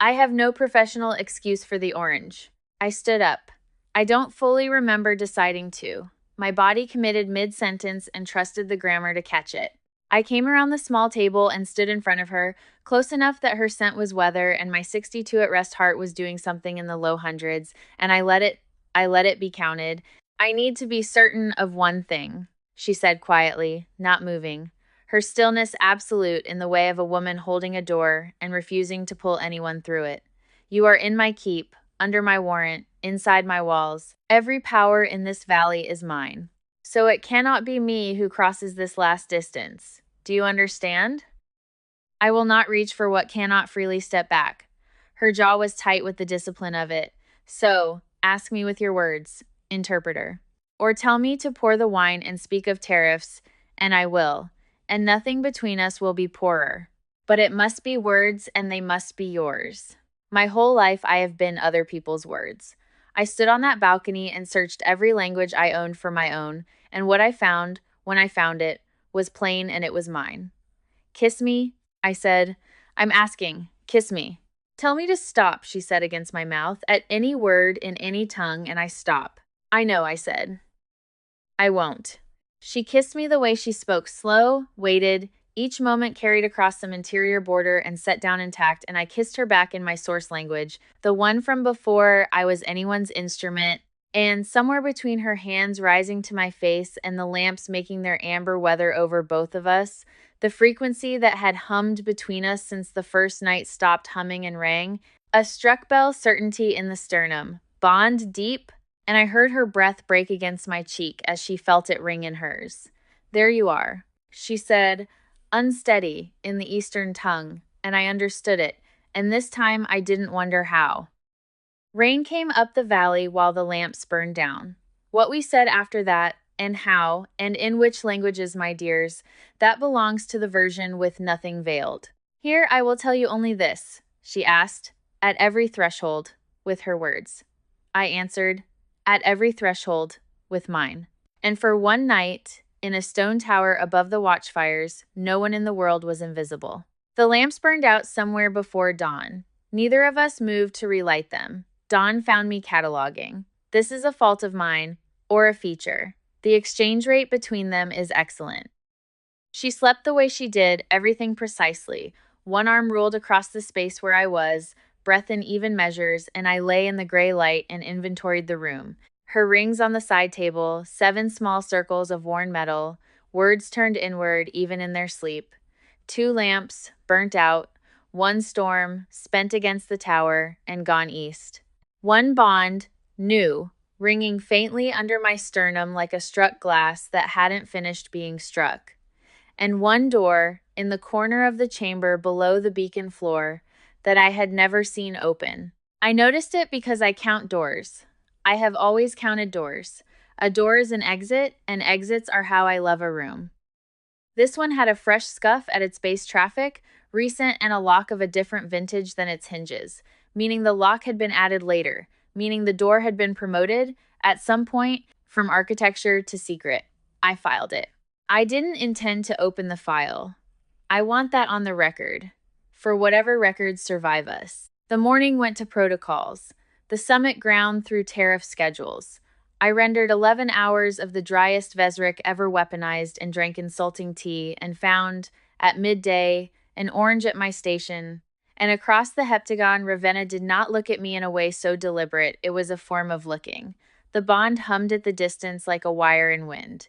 I have no professional excuse for the orange. I stood up. I don't fully remember deciding to. My body committed mid-sentence and trusted the grammar to catch it. I came around the small table and stood in front of her, close enough that her scent was weather and my 62 at rest heart was doing something in the low hundreds, and I let it be counted. I need to be certain of one thing, she said quietly, not moving, her stillness absolute in the way of a woman holding a door and refusing to pull anyone through it. You are in my keep, under my warrant, inside my walls. Every power in this valley is mine. So it cannot be me who crosses this last distance. Do you understand? I will not reach for what cannot freely step back. Her jaw was tight with the discipline of it. So, ask me with your words, interpreter. Or tell me to pour the wine and speak of tariffs, and I will. And nothing between us will be poorer. But it must be words, and they must be yours. My whole life I have been other people's words. I stood on that balcony and searched every language I owned for my own, and what I found, when I found it, was plain and it was mine. Kiss me, I said. I'm asking, kiss me. Tell me to stop, she said against my mouth, at any word in any tongue, and I stop. I know, I said. I won't. She kissed me the way she spoke, slow, waited, each moment carried across some interior border and set down intact, and I kissed her back in my source language, the one from before I was anyone's instrument, and somewhere between her hands rising to my face and the lamps making their amber weather over both of us, the frequency that had hummed between us since the first night stopped humming and rang, a struck bell certainty in the sternum, bond deep, and I heard her breath break against my cheek as she felt it ring in hers. There you are, she said, unsteady in the Eastern tongue, and I understood it, and this time I didn't wonder how. Rain came up the valley while the lamps burned down. What we said after that, and how, and in which languages, my dears, that belongs to the version with nothing veiled. Here I will tell you only this, she asked, at every threshold, with her words. I answered, at every threshold, with mine. And for one night, in a stone tower above the watchfires, no one in the world was invisible. The lamps burned out somewhere before dawn. Neither of us moved to relight them. Dawn found me cataloging. This is a fault of mine, or a feature. The exchange rate between them is excellent. She slept the way she did, everything precisely. One arm ruled across the space where I was, breath in even measures, and I lay in the gray light and inventoried the room. Her rings on the side table, 7 small circles of worn metal, words turned inward even in their sleep. 2 lamps, burnt out, one storm, spent against the tower, and gone east. One bond, new, ringing faintly under my sternum like a struck glass that hadn't finished being struck. And one door, in the corner of the chamber below the beacon floor, that I had never seen open. I noticed it because I count doors. I have always counted doors. A door is an exit, and exits are how I love a room. This one had a fresh scuff at its base traffic, recent, and a lock of a different vintage than its hinges, meaning the lock had been added later, meaning the door had been promoted, at some point, from architecture to secret. I filed it. I didn't intend to open the file. I want that on the record, for whatever records survive us. The morning went to protocols. The summit ground through tariff schedules. I rendered 11 hours of the driest Vesric ever weaponized and drank insulting tea and found, at midday, an orange at my station. And across the heptagon, Ravenna did not look at me in a way so deliberate it was a form of looking. The bond hummed at the distance like a wire in wind.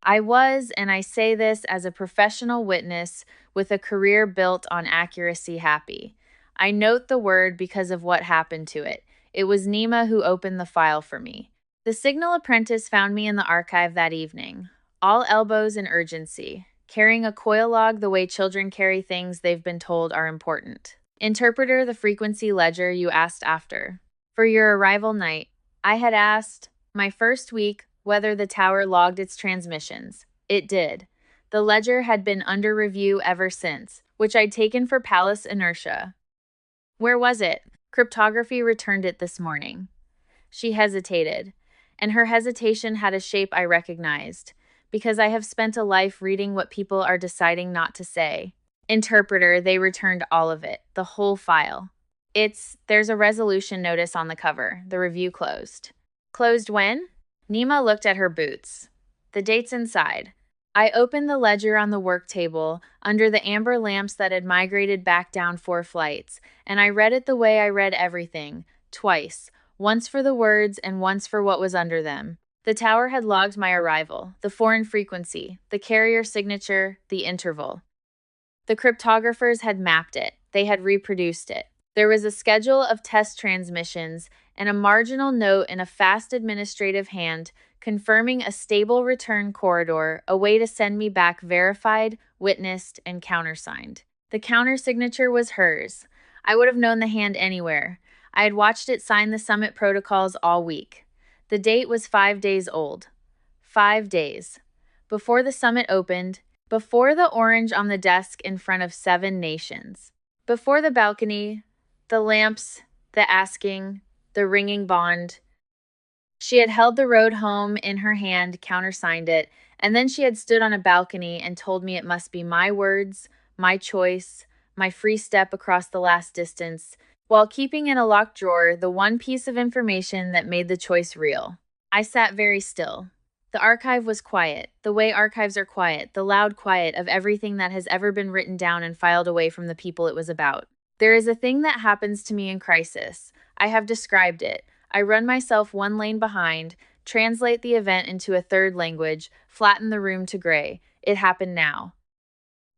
I was, and I say this as a professional witness with a career built on accuracy, happy. I note the word because of what happened to it. It was Nima who opened the file for me. The signal apprentice found me in the archive that evening, all elbows and urgency, carrying a coil log the way children carry things they've been told are important. Interpreter, the frequency ledger you asked after. For your arrival night, I had asked, my first week, whether the tower logged its transmissions. It did. The ledger had been under review ever since, which I'd taken for palace inertia. Where was it? Cryptography returned it this morning. She hesitated, and her hesitation had a shape I recognized, because I have spent a life reading what people are deciding not to say. Interpreter, they returned all of it, the whole file. There's a resolution notice on the cover. The review closed. Closed when? Nima looked at her boots. The date's inside. I opened the ledger on the work table, under the amber lamps that had migrated back down 4 flights, and I read it the way I read everything, twice, once for the words and once for what was under them. The tower had logged my arrival, the foreign frequency, the carrier signature, the interval. The cryptographers had mapped it. They had reproduced it. There was a schedule of test transmissions and a marginal note in a fast administrative hand confirming a stable return corridor, a way to send me back verified, witnessed, and countersigned. The countersignature was hers. I would have known the hand anywhere. I had watched it sign the summit protocols all week. The date was 5 days old. 5 days. Before the summit opened, before the orange on the desk in front of 7 nations. Before the balcony, the lamps, the asking, the ringing bond. She had held the road home in her hand, countersigned it, and then she had stood on a balcony and told me it must be my words, my choice, my free step across the last distance, while keeping in a locked drawer the one piece of information that made the choice real. I sat very still. The archive was quiet, the way archives are quiet, the loud quiet of everything that has ever been written down and filed away from the people it was about. There is a thing that happens to me in crisis. I have described it. I run myself 1 lane behind, translate the event into a 3rd language, flatten the room to gray. It happened now.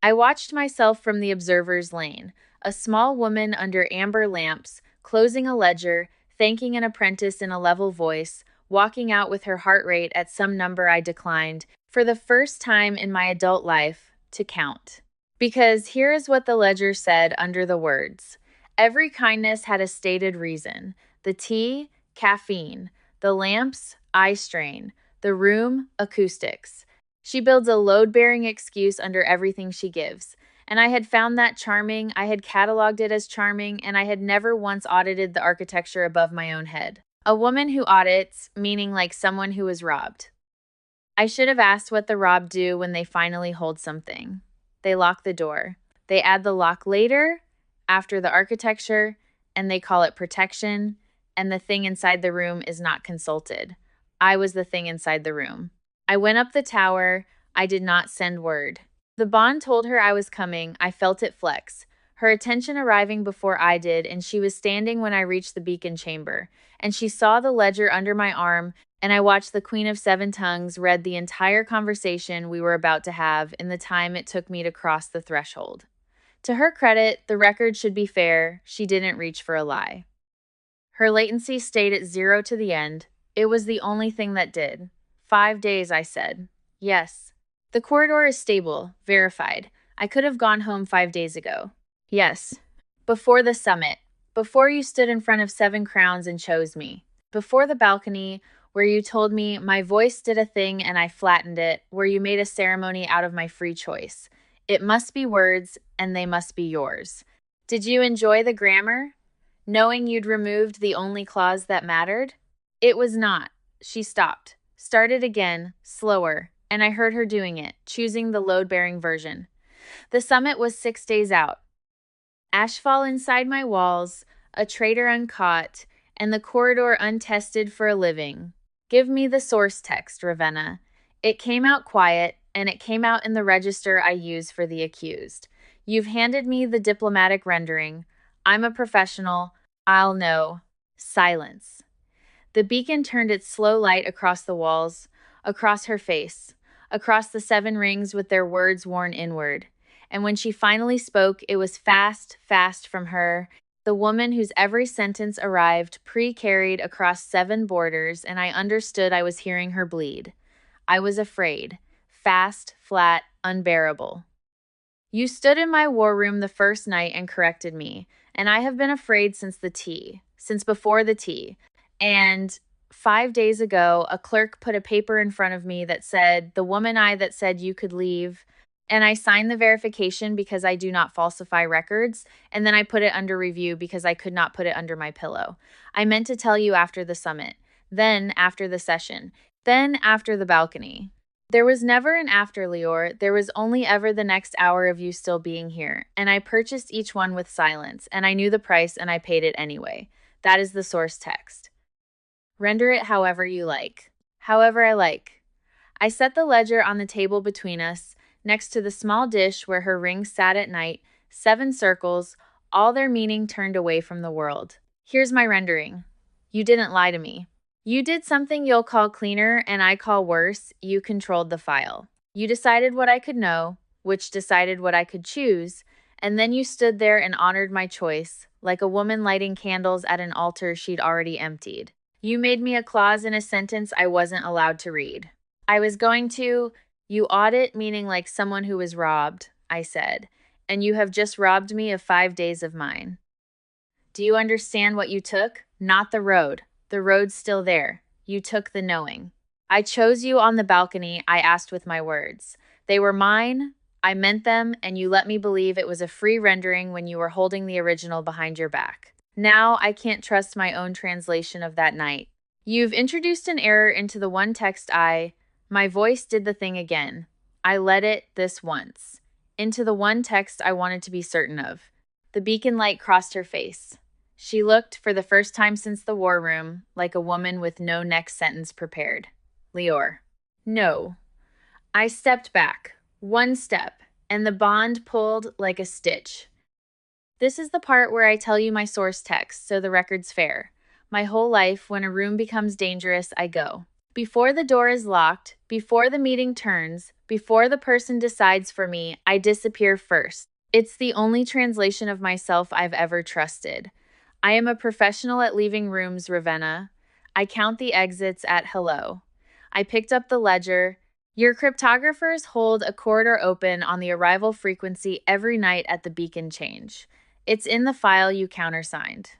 I watched myself from the observer's lane, a small woman under amber lamps, closing a ledger, thanking an apprentice in a level voice, walking out with her heart rate at some number I declined, for the first time in my adult life, to count. Because here is what the ledger said under the words. Every kindness had a stated reason. The tea, caffeine. The lamps, eye strain. The room, acoustics. She builds a load-bearing excuse under everything she gives. And I had found that charming, I had cataloged it as charming, and I had never once audited the architecture above my own head. A woman who audits, meaning like someone who was robbed. I should have asked what the robbed do when they finally hold something. They lock the door. They add the lock later, after the architecture, and they call it protection, and the thing inside the room is not consulted. I was the thing inside the room. I went up the tower. I did not send word. The bond told her I was coming. I felt it flex. Her attention arriving before I did, and she was standing when I reached the beacon chamber. And she saw the ledger under my arm, and I watched the Queen of 7 Tongues read the entire conversation we were about to have in the time it took me to cross the threshold. To her credit, the record should be fair. She didn't reach for a lie. Her latency stayed at 0 to the end. It was the only thing that did. 5 days, I said. Yes. The corridor is stable, verified. I could have gone home 5 days ago. Yes. Before the summit. Before you stood in front of 7 crowns and chose me. Before the balcony, where you told me my voice did a thing and I flattened it, where you made a ceremony out of my free choice. It must be words, and they must be yours. Did you enjoy the grammar? Knowing you'd removed the only clause that mattered? It was not. She stopped, started again, slower, and I heard her doing it, choosing the load-bearing version. The summit was 6 days out. Ashfall inside my walls, a traitor uncaught, and the corridor untested for a living. Give me the source text, Ravenna. It came out quiet, and it came out in the register I use for the accused. You've handed me the diplomatic rendering. I'm a professional. I'll know. Silence. The beacon turned its slow light across the walls, across her face, across the 7 rings with their words worn inward. And when she finally spoke, it was fast, fast from her, the woman whose every sentence arrived pre-carried across 7 borders, and I understood I was hearing her bleed. I was afraid. Fast, flat, unbearable. You stood in my war room the first night and corrected me, and I have been afraid since before the tea. And 5 days ago, a clerk put a paper in front of me that said, the woman that said you could leave, and I signed the verification because I do not falsify records, and then I put it under review because I could not put it under my pillow. I meant to tell you after the summit, then after the session, then after the balcony. There was never an after, Lior. There was only ever the next hour of you still being here, and I purchased each one with silence, and I knew the price and I paid it anyway. That is the source text. Render it however you like. However I like. I set the ledger on the table between us, next to the small dish where her rings sat at night, 7 circles, all their meaning turned away from the world. Here's my rendering. You didn't lie to me. You did something you'll call cleaner and I call worse. You controlled the file. You decided what I could know, which decided what I could choose, and then you stood there and honored my choice, like a woman lighting candles at an altar she'd already emptied. You made me a clause in a sentence I wasn't allowed to read. I was going to, you audit, meaning like someone who was robbed, I said, and you have just robbed me of 5 days of mine. Do you understand what you took? Not the road. The road's still there. You took the knowing. I chose you on the balcony, I asked with my words. They were mine, I meant them, and you let me believe it was a free rendering when you were holding the original behind your back. Now I can't trust my own translation of that night. You've introduced an error into the one text my voice did the thing again. I let it this once. Into the one text I wanted to be certain of. The beacon light crossed her face. She looked, for the first time since the war room, like a woman with no next sentence prepared. Lior. No. I stepped back, 1 step, and the bond pulled like a stitch. This is the part where I tell you my source text, so the record's fair. My whole life, when a room becomes dangerous, I go. Before the door is locked, before the meeting turns, before the person decides for me, I disappear first. It's the only translation of myself I've ever trusted. I am a professional at leaving rooms, Ravenna. I count the exits at hello. I picked up the ledger. Your cryptographers hold a corridor open on the arrival frequency every night at the beacon change. It's in the file you countersigned.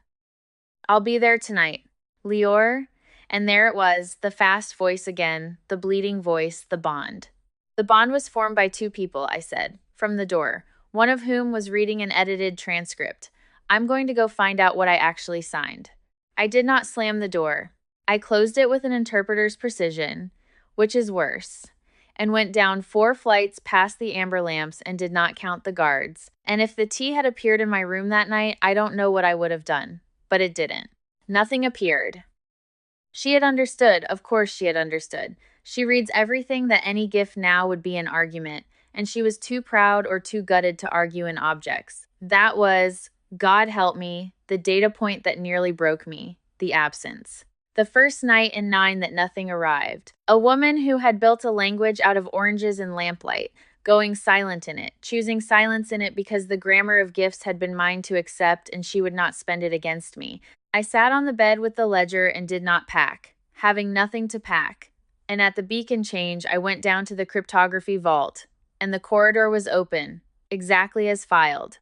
I'll be there tonight. Lior. And there it was, the fast voice again, the bleeding voice, the bond. The bond was formed by 2 people, I said, from the door, one of whom was reading an edited transcript. I'm going to go find out what I actually signed. I did not slam the door. I closed it with an interpreter's precision, which is worse, and went down 4 flights past the amber lamps and did not count the guards. And if the tea had appeared in my room that night, I don't know what I would have done. But it didn't. Nothing appeared. She had understood. Of course she had understood. She reads everything that any gift now would be an argument, and she was too proud or too gutted to argue in objects. That was, God help me, the data point that nearly broke me, the absence. The first night in 9 that nothing arrived. A woman who had built a language out of oranges and lamplight, going silent in it, choosing silence in it because the grammar of gifts had been mine to accept and she would not spend it against me. I sat on the bed with the ledger and did not pack, having nothing to pack. And at the beacon change, I went down to the cryptography vault, and the corridor was open, exactly as filed.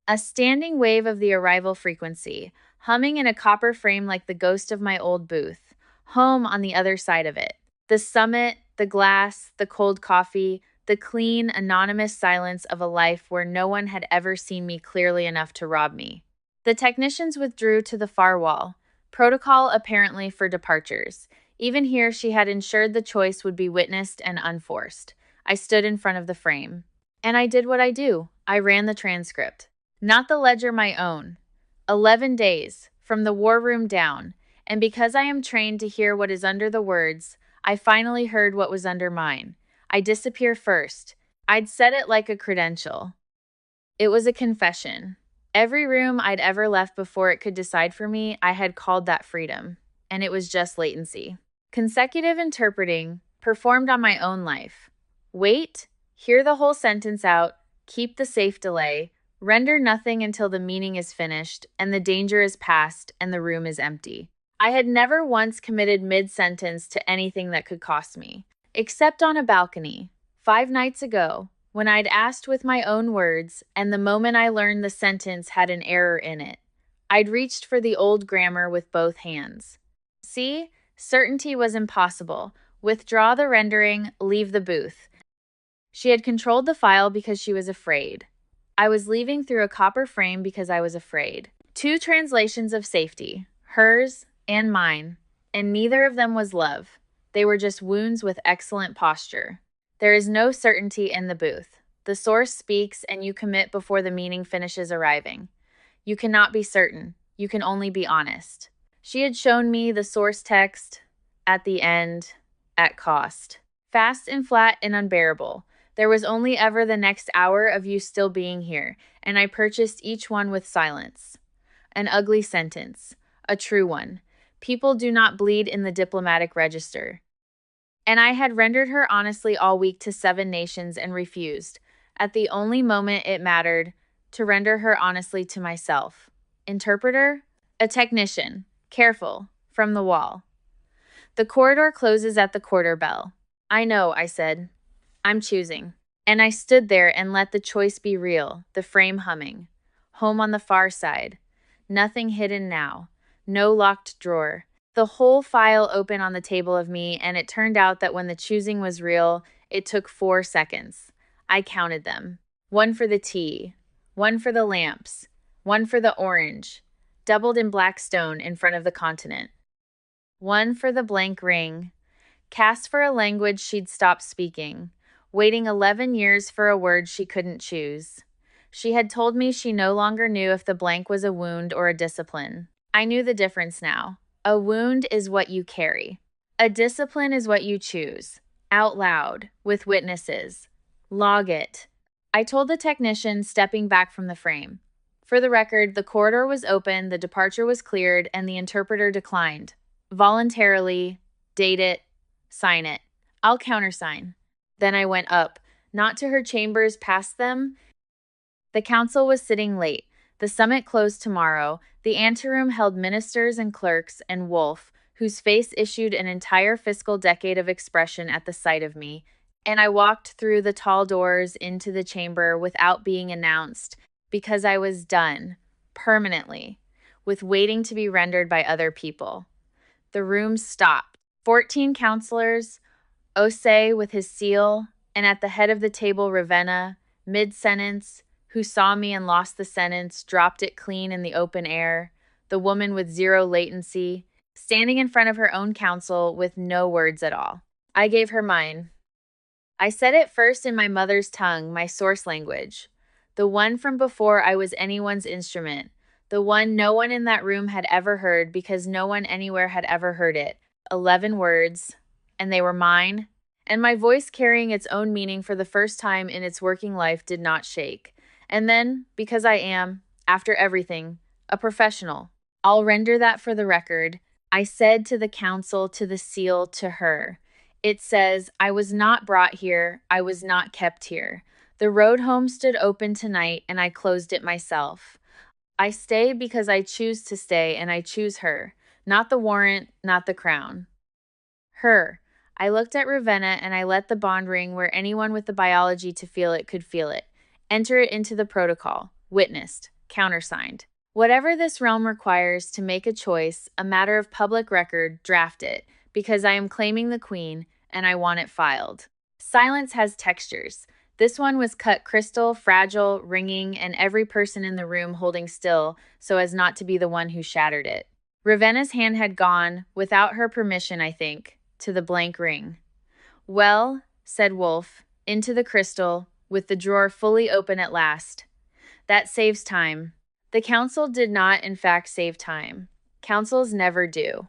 A standing wave of the arrival frequency, humming in a copper frame like the ghost of my old booth, home on the other side of it. The summit, the glass, the cold coffee, the clean, anonymous silence of a life where no one had ever seen me clearly enough to rob me. The technicians withdrew to the far wall, protocol apparently for departures. Even here, she had ensured the choice would be witnessed and unforced. I stood in front of the frame. And I did what I do. I ran the transcript. Not the ledger my own. 11 days, from the war room down, and because I am trained to hear what is under the words, I finally heard what was under mine. I disappear first. I'd said it like a credential. It was a confession. Every room I'd ever left before it could decide for me, I had called that freedom, and it was just latency. Consecutive interpreting, performed on my own life. Wait, hear the whole sentence out, keep the safe delay, render nothing until the meaning is finished, and the danger is past, and the room is empty. I had never once committed mid-sentence to anything that could cost me, except on a balcony, 5 nights ago, when I'd asked with my own words, and the moment I learned the sentence had an error in it, I'd reached for the old grammar with both hands. See, certainty was impossible. Withdraw the rendering, leave the booth. She had controlled the file because she was afraid. I was leaving through a copper frame because I was afraid. 2 translations of safety, hers and mine, and neither of them was love. They were just wounds with excellent posture. There is no certainty in the booth. The source speaks and you commit before the meaning finishes arriving. You cannot be certain. You can only be honest. She had shown me the source text at the end, at cost. Fast and flat and unbearable. There was only ever the next hour of you still being here, and I purchased each one with silence. An ugly sentence. A true one. People do not bleed in the diplomatic register. And I had rendered her honestly all week to 7 nations and refused, at the only moment it mattered, to render her honestly to myself. Interpreter? A technician. Careful. From the wall. The corridor closes at the quarter bell. I know, I said. I'm choosing. And I stood there and let the choice be real, the frame humming. Home on the far side. Nothing hidden now. No locked drawer. The whole file open on the table of me, and it turned out that when the choosing was real, it took 4 seconds. I counted them. 1 for the tea. 1 for the lamps. 1 for the orange, doubled in black stone in front of the continent. 1 for the blank ring. Cast for a language she'd stopped speaking. Waiting 11 years for a word she couldn't choose. She had told me she no longer knew if the blank was a wound or a discipline. I knew the difference now. A wound is what you carry. A discipline is what you choose. Out loud, with witnesses. Log it. I told the technician, stepping back from the frame. For the record, the corridor was open, the departure was cleared, and the interpreter declined. Voluntarily, date it, sign it. I'll countersign. Then I went up, not to her chambers, past them. The council was sitting late. The summit closed tomorrow. The anteroom held ministers and clerks and Wolf, whose face issued an entire fiscal decade of expression at the sight of me, and I walked through the tall doors into the chamber without being announced, because I was done, permanently, with waiting to be rendered by other people. The room stopped. 14 counselors, Osei with his seal, and at the head of the table Ravenna, mid-sentence, who saw me and lost the sentence, dropped it clean in the open air, the woman with 0 latency, standing in front of her own counsel with no words at all. I gave her mine. I said it first in my mother's tongue, my source language, the one from before I was anyone's instrument, the one no one in that room had ever heard because no one anywhere had ever heard it. 11 words, and they were mine, and my voice carrying its own meaning for the first time in its working life did not shake. And then, because I am, after everything, a professional, I'll render that for the record, I said to the council, to the seal, to her, It says, "I was not brought here, I was not kept here. The road home stood open tonight, and I closed it myself. I stay because I choose to stay, and I choose her. Not the warrant, not the crown. Her." I looked at Ravenna, and I let the bond ring where anyone with the biology to feel it could feel it. Enter it into the protocol. Witnessed. Countersigned. Whatever this realm requires to make a choice, a matter of public record, draft it, because I am claiming the queen, and I want it filed. Silence has textures. This one was cut crystal, fragile, ringing, and every person in the room holding still so as not to be the one who shattered it. Ravenna's hand had gone, without her permission, I think, to the blank ring. "Well," said Wolf, into the crystal, with the drawer fully open at last. "That saves time." The council did not, in fact, save time. Councils never do.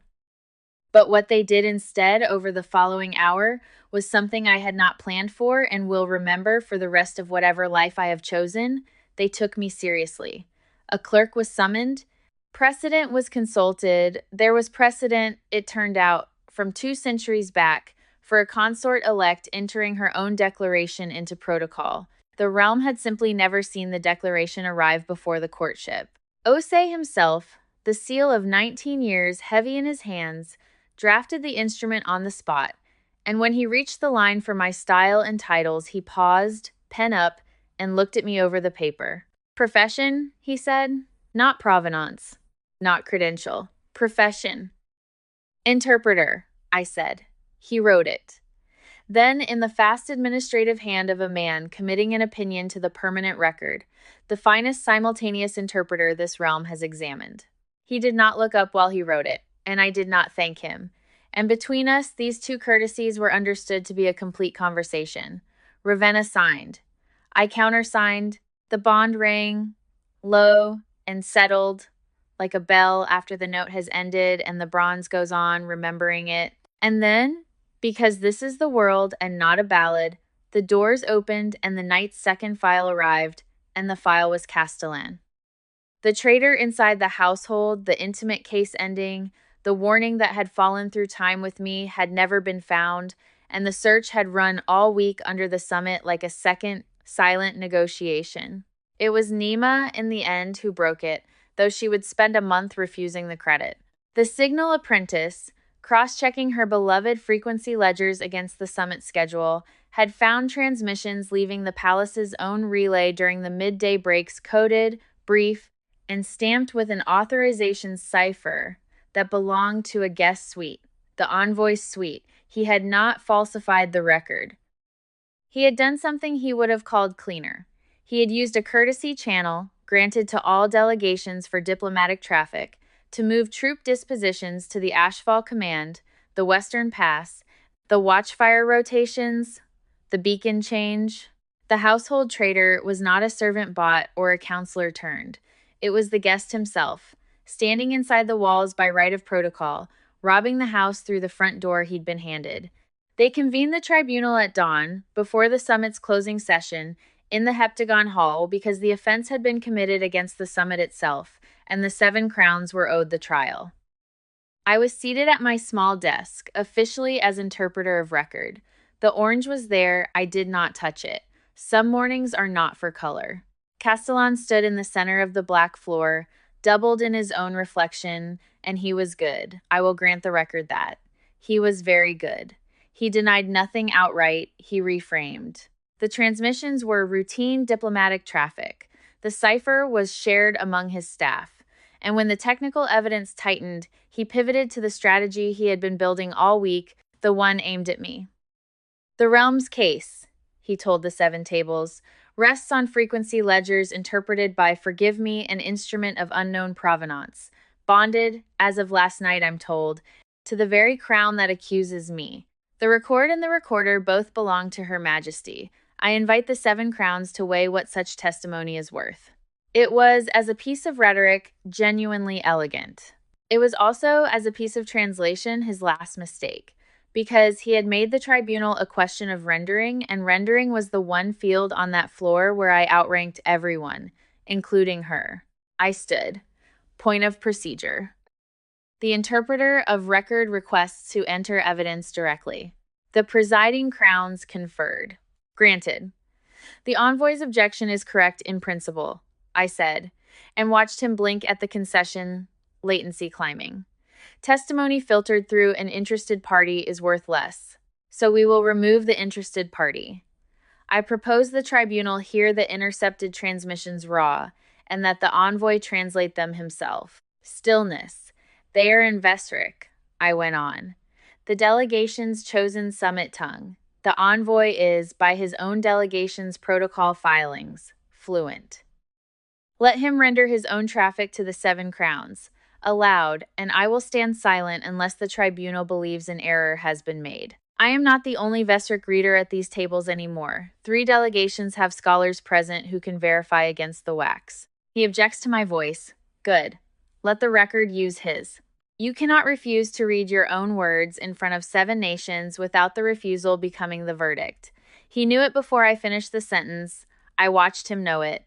But what they did instead over the following hour was something I had not planned for and will remember for the rest of whatever life I have chosen. They took me seriously. A clerk was summoned. Precedent was consulted. There was precedent, it turned out, from 2 centuries back, for a consort-elect entering her own declaration into protocol. The realm had simply never seen the declaration arrive before the courtship. Osei himself, the seal of 19 years heavy in his hands, drafted the instrument on the spot, and when he reached the line for my style and titles, he paused, pen up, and looked at me over the paper. "Profession," he said, "not provenance, not credential. Profession." "Interpreter," I said. He wrote it. Then, in the fast administrative hand of a man committing an opinion to the permanent record, the finest simultaneous interpreter this realm has examined. He did not look up while he wrote it, and I did not thank him. And between us, these two courtesies were understood to be a complete conversation. Ravenna signed. I countersigned. The bond rang, low and settled, like a bell after the note has ended and the bronze goes on, remembering it. And then, because this is the world and not a ballad, the doors opened and the night's second file arrived, and the file was Castellan. The traitor inside the household, the intimate case ending, the warning that had fallen through time with me had never been found, and the search had run all week under the summit like a second, silent negotiation. It was Nima, in the end, who broke it, though she would spend a month refusing the credit. The signal apprentice, cross-checking her beloved frequency ledgers against the summit schedule, had found transmissions leaving the palace's own relay during the midday breaks coded, brief, and stamped with an authorization cipher that belonged to a guest suite, the envoy's suite. He had not falsified the record. He had done something he would have called cleaner. He had used a courtesy channel, granted to all delegations for diplomatic traffic, to move troop dispositions to the Ashfall Command, the Western Pass, the watchfire rotations, the beacon change. The household traitor was not a servant bought or a counselor turned. It was the guest himself, standing inside the walls by right of protocol, robbing the house through the front door he'd been handed. They convened the tribunal at dawn, before the summit's closing session, in the heptagon hall because the offense had been committed against the summit itself, and the 7 crowns were owed the trial. I was seated at my small desk, officially as interpreter of record. The orange was there, I did not touch it. Some mornings are not for color. Castellan stood in the center of the black floor, doubled in his own reflection, and he was good. I will grant the record that. He was very good. He denied nothing outright, he reframed. The transmissions were routine diplomatic traffic. The cipher was shared among his staff. And when the technical evidence tightened, he pivoted to the strategy he had been building all week, the one aimed at me. "The realm's case," he told the 7 tables, "rests on frequency ledgers interpreted by, forgive me, an instrument of unknown provenance, bonded, as of last night I'm told, to the very crown that accuses me. The record and the recorder both belong to Her Majesty. I invite the 7 crowns to weigh what such testimony is worth." It was, as a piece of rhetoric, genuinely elegant. It was also, as a piece of translation, his last mistake, because he had made the tribunal a question of rendering, and rendering was the one field on that floor where I outranked everyone, including her. I stood. Point of procedure. The interpreter of record requests to enter evidence directly. The presiding crowns conferred. Granted. The envoy's objection is correct in principle, I said, and watched him blink at the concession, latency climbing. Testimony filtered through an interested party is worth less, so we will remove the interested party. I propose the tribunal hear the intercepted transmissions raw, and that the envoy translate them himself. Stillness. They are in Vesric, I went on. The delegation's chosen summit tongue. The envoy is, by his own delegation's protocol filings, fluent. Let him render his own traffic to the 7 crowns, aloud, and I will stand silent unless the tribunal believes an error has been made. I am not the only Vesric reader at these tables anymore. 3 delegations have scholars present who can verify against the wax. He objects to my voice. Good. Let the record use his. You cannot refuse to read your own words in front of 7 nations without the refusal becoming the verdict. He knew it before I finished the sentence. I watched him know it.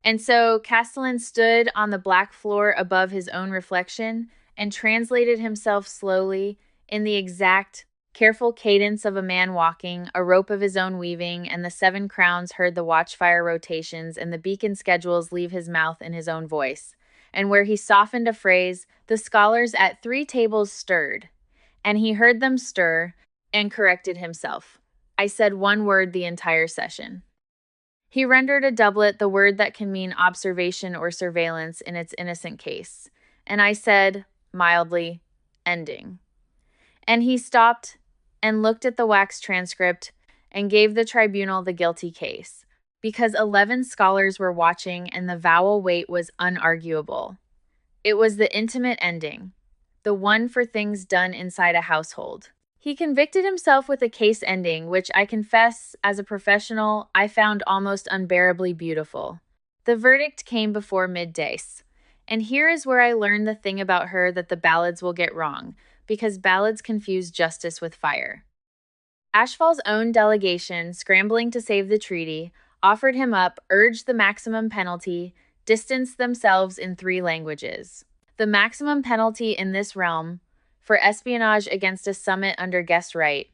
And so Castellan stood on the black floor above his own reflection and translated himself slowly in the exact, careful cadence of a man walking, a rope of his own weaving, and the 7 crowns heard the watchfire rotations and the beacon schedules leave his mouth in his own voice. And where he softened a phrase, the scholars at 3 tables stirred, and he heard them stir and corrected himself. I said one word the entire session. He rendered a doublet the word that can mean observation or surveillance in its innocent case, and I said, mildly, ending. And he stopped and looked at the wax transcript and gave the tribunal the guilty case, because 11 scholars were watching and the vowel weight was unarguable. It was the intimate ending, the one for things done inside a household. He convicted himself with a case ending, which I confess, as a professional, I found almost unbearably beautiful. The verdict came before midday. And here is where I learned the thing about her that the ballads will get wrong, because ballads confuse justice with fire. Ashfall's own delegation, scrambling to save the treaty, offered him up, urged the maximum penalty, distanced themselves in 3 languages. The maximum penalty in this realm, for espionage against a summit under guest right,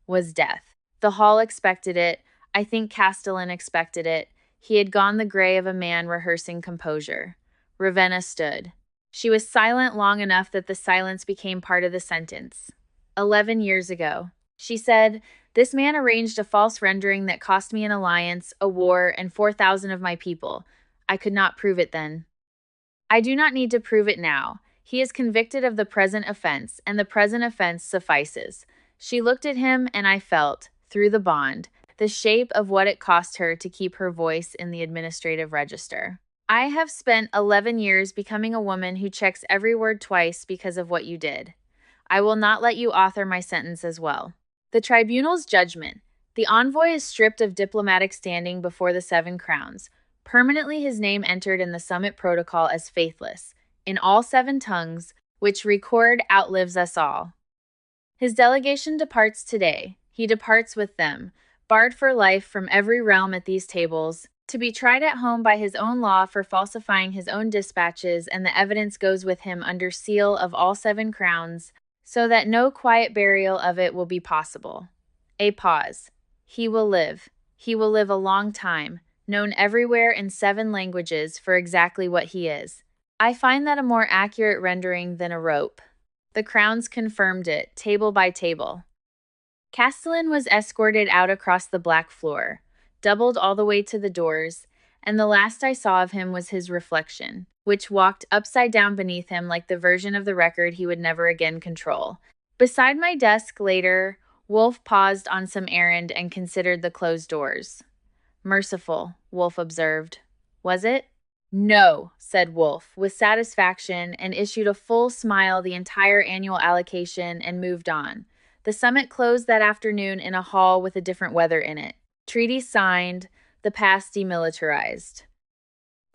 was death. The hall expected it. I think Castellan expected it. He had gone the gray of a man rehearsing composure. Ravenna stood. She was silent long enough that the silence became part of the sentence. 11 years ago, she said, this man arranged a false rendering that cost me an alliance, a war, and 4,000 of my people. I could not prove it then. I do not need to prove it now. He is convicted of the present offense, and the present offense suffices. She looked at him, and I felt, through the bond, the shape of what it cost her to keep her voice in the administrative register. I have spent 11 years becoming a woman who checks every word twice because of what you did. I will not let you author my sentence as well. The tribunal's judgment. The envoy is stripped of diplomatic standing before the 7 crowns. Permanently his name entered in the summit protocol as faithless, in all 7 tongues, which record outlives us all. His delegation departs today. He departs with them, barred for life from every realm at these tables, to be tried at home by his own law for falsifying his own dispatches, and the evidence goes with him under seal of all 7 crowns, so that no quiet burial of it will be possible. A pause. He will live. He will live a long time, known everywhere in 7 languages for exactly what he is. I find that a more accurate rendering than a rope. The crowns confirmed it, table by table. Castellan was escorted out across the black floor, doubled all the way to the doors, and the last I saw of him was his reflection, which walked upside down beneath him like the version of the record he would never again control. Beside my desk later, Wolf paused on some errand and considered the closed doors. Merciful, Wolf observed. Was it? No, said Wolf, with satisfaction, and issued a full smile the entire annual allocation and moved on. The summit closed that afternoon in a hall with a different weather in it. Treaty signed, the past demilitarized.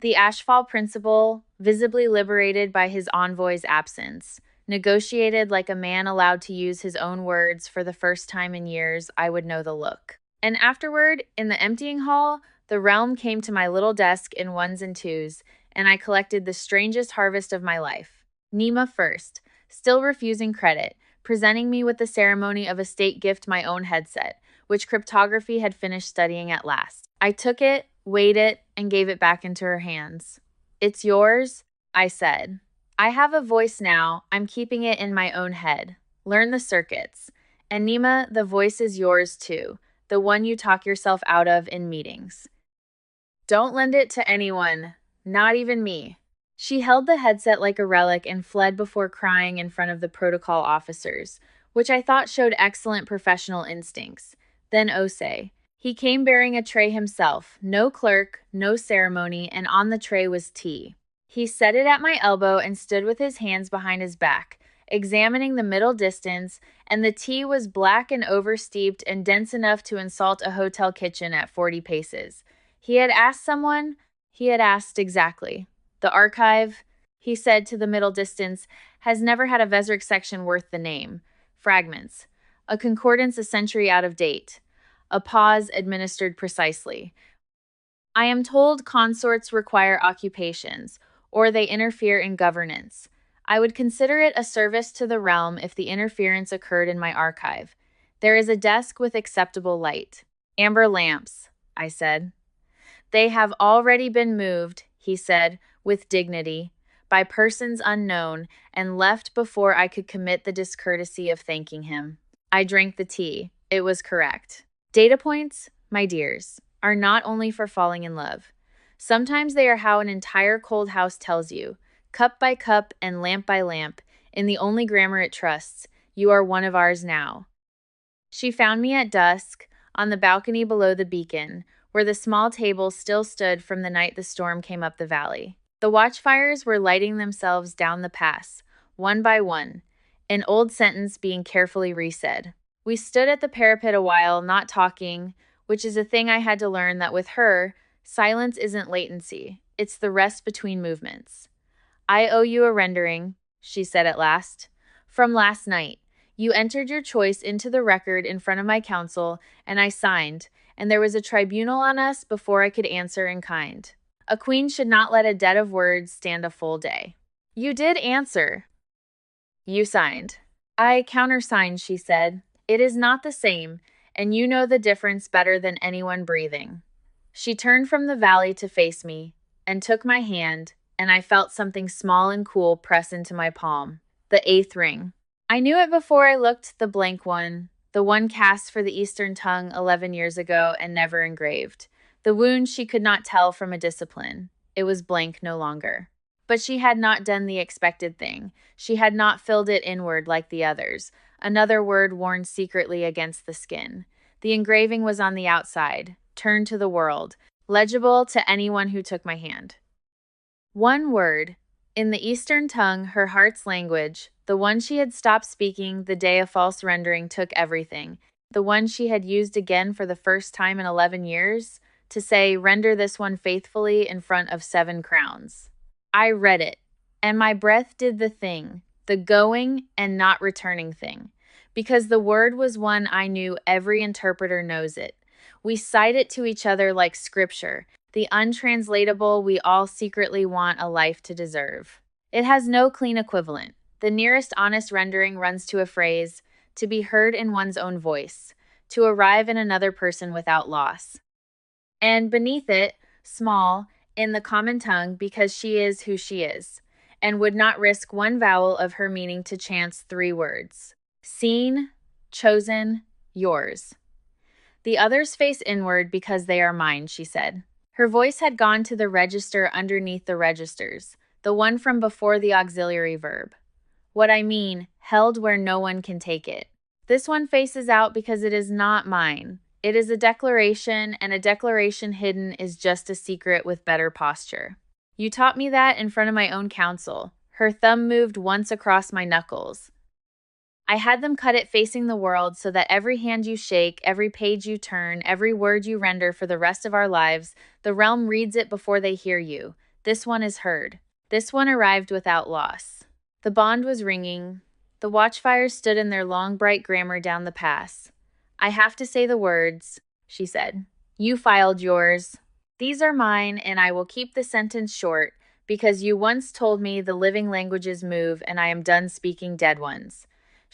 The Ashfall principle, visibly liberated by his envoy's absence, negotiated like a man allowed to use his own words for the first time in years. I would know the look. And afterward, in the emptying hall, the realm came to my little desk in 1s and 2s, and I collected the strangest harvest of my life. Nima first, still refusing credit, presenting me with the ceremony of a state gift my own headset, which cryptography had finished studying at last. I took it, weighed it, and gave it back into her hands. "It's yours," I said. "I have a voice now. I'm keeping it in my own head. Learn the circuits. And Nima, the voice is yours too, the one you talk yourself out of in meetings. Don't lend it to anyone, not even me." She held the headset like a relic and fled before crying in front of the protocol officers, which I thought showed excellent professional instincts. Then Ose. He came bearing a tray himself, no clerk, no ceremony, and on the tray was tea. He set it at my elbow and stood with his hands behind his back, examining the middle distance, and the tea was black and oversteeped and dense enough to insult a hotel kitchen at 40 paces. He had asked someone? He had asked exactly. "The archive," he said to the middle distance, "has never had a Vesric section worth the name. Fragments. A concordance a century out of date. A pause administered precisely. I am told consorts require occupations, or they interfere in governance. I would consider it a service to the realm if the interference occurred in my archive. There is a desk with acceptable light." "Amber lamps," I said. "They have already been moved," he said, with dignity, "by persons unknown, and left before I could commit the discourtesy of thanking him." I drank the tea. It was correct. Data points, my dears, are not only for falling in love. Sometimes they are how an entire cold house tells you, cup by cup and lamp by lamp, in the only grammar it trusts, "You are one of ours now." She found me at dusk, on the balcony below the beacon, where the small table still stood from the night the storm came up the valley. The watchfires were lighting themselves down the pass, one by one, an old sentence being carefully resaid. We stood at the parapet a while, not talking, which is a thing I had to learn that with her, silence isn't latency, it's the rest between movements. "I owe you a rendering," she said at last. "From last night. You entered your choice into the record in front of my counsel, and I signed, and there was a tribunal on us before I could answer in kind. A queen should not let a debt of words stand a full day." "You did answer." "You signed." "I countersigned," she said. "It is not the same, and you know the difference better than anyone breathing." She turned from the valley to face me, and took my hand, and I felt something small and cool press into my palm. The 8th ring. I knew it before I looked the blank one, the one cast for the Eastern tongue 11 years ago and never engraved. The wound she could not tell from a discipline. It was blank no longer. But she had not done the expected thing. She had not filled it inward like the others, another word worn secretly against the skin. The engraving was on the outside, turned to the world, legible to anyone who took my hand. One word. In the Eastern tongue, her heart's language, the one she had stopped speaking the day a false rendering took everything, the one she had used again for the first time in 11 years, to say, "Render this one faithfully in front of 7 crowns." I read it, and my breath did the thing, the going and not returning thing, because the word was one I knew every interpreter knows it. We cite it to each other like scripture, the untranslatable we all secretly want a life to deserve. It has no clean equivalent. The nearest honest rendering runs to a phrase, to be heard in one's own voice, to arrive in another person without loss. And beneath it, small, in the common tongue, because she is who she is, and would not risk one vowel of her meaning to chance 3 words. Seen, chosen, yours. The others face inward because they are mine, she said. Her voice had gone to the register underneath the registers, the one from before the auxiliary verb. What I mean, held where no one can take it. This one faces out because it is not mine. It is a declaration, and a declaration hidden is just a secret with better posture. You taught me that in front of my own counsel. Her thumb moved once across my knuckles. I had them cut it facing the world so that every hand you shake, every page you turn, every word you render for the rest of our lives, the realm reads it before they hear you. This one is heard. This one arrived without loss. The bond was ringing. The watchfires stood in their long bright grammar down the pass. I have to say the words, she said. You filed yours. These are mine, and I will keep the sentence short, because you once told me the living languages move and I am done speaking dead ones.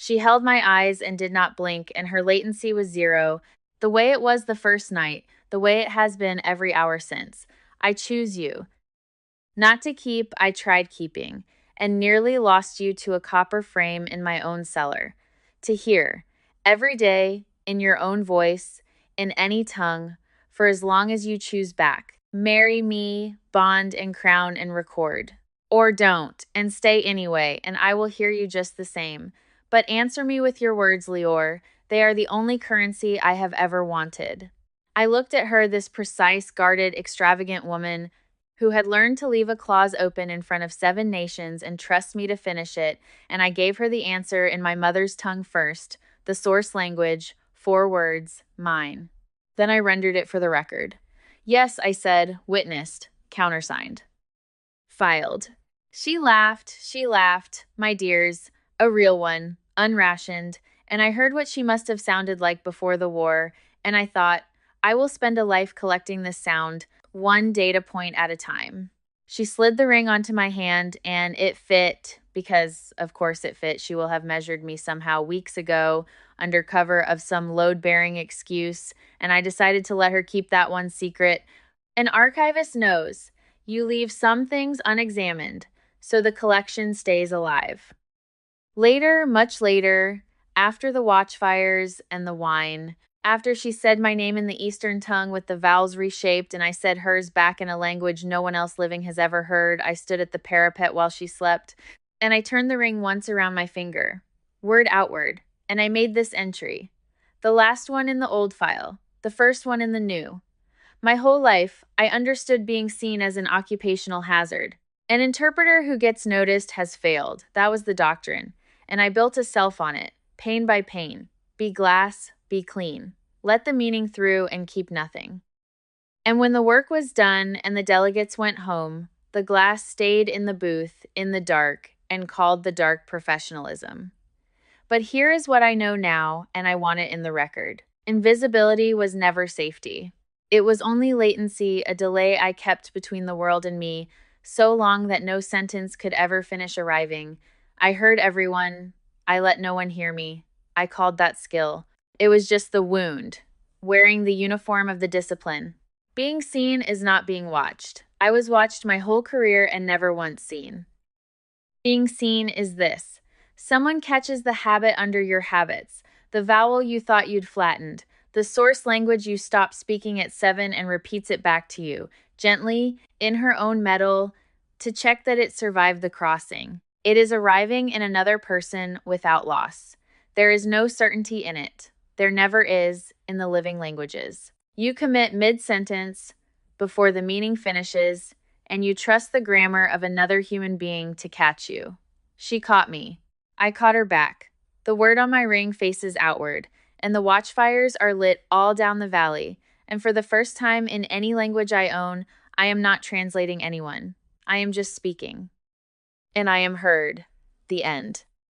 She held my eyes and did not blink, and her latency was zero, the way it was the first night, the way it has been every hour since. I choose you. Not to keep, I tried keeping, and nearly lost you to a copper frame in my own cellar. To hear, every day, in your own voice, in any tongue, for as long as you choose back. Marry me, bond and crown and record. Or don't, and stay anyway, and I will hear you just the same. But answer me with your words, Lior. They are the only currency I have ever wanted. I looked at her, this precise, guarded, extravagant woman who had learned to leave a clause open in front of 7 nations and trust me to finish it, and I gave her the answer in my mother's tongue first, the source language, 4 words, mine. Then I rendered it for the record. Yes, I said, witnessed, countersigned. Filed. She laughed, my dears, a real one, unrationed, and I heard what she must have sounded like before the war, and I thought, I will spend a life collecting this sound, one data point at a time. She slid the ring onto my hand, and it fit, because of course it fit. She will have measured me somehow weeks ago under cover of some load-bearing excuse, and I decided to let her keep that one secret. An archivist knows you leave some things unexamined, so the collection stays alive. Later, much later, after the watchfires and the wine, after she said my name in the Eastern tongue with the vowels reshaped and I said hers back in a language no one else living has ever heard, I stood at the parapet while she slept, and I turned the ring once around my finger, word outward, and I made this entry. The last one in the old file, the first one in the new. My whole life, I understood being seen as an occupational hazard. An interpreter who gets noticed has failed. That was the doctrine. And I built a self on it, pane by pane. Be glass, be clean. Let the meaning through and keep nothing. And when the work was done and the delegates went home, the glass stayed in the booth, in the dark, and called the dark professionalism. But here is what I know now, and I want it in the record. Invisibility was never safety. It was only latency, a delay I kept between the world and me, so long that no sentence could ever finish arriving. I heard everyone. I let no one hear me. I called that skill. It was just the wound, wearing the uniform of the discipline. Being seen is not being watched. I was watched my whole career and never once seen. Being seen is this. Someone catches the habit under your habits, the vowel you thought you'd flattened, the source language you stopped speaking at 7 and repeats it back to you, gently, in her own metal, to check that it survived the crossing. It is arriving in another person without loss. There is no certainty in it. There never is in the living languages. You commit mid-sentence before the meaning finishes, and you trust the grammar of another human being to catch you. She caught me. I caught her back. The word on my ring faces outward, and the watchfires are lit all down the valley, and for the first time in any language I own, I am not translating anyone. I am just speaking. And I am heard. The end.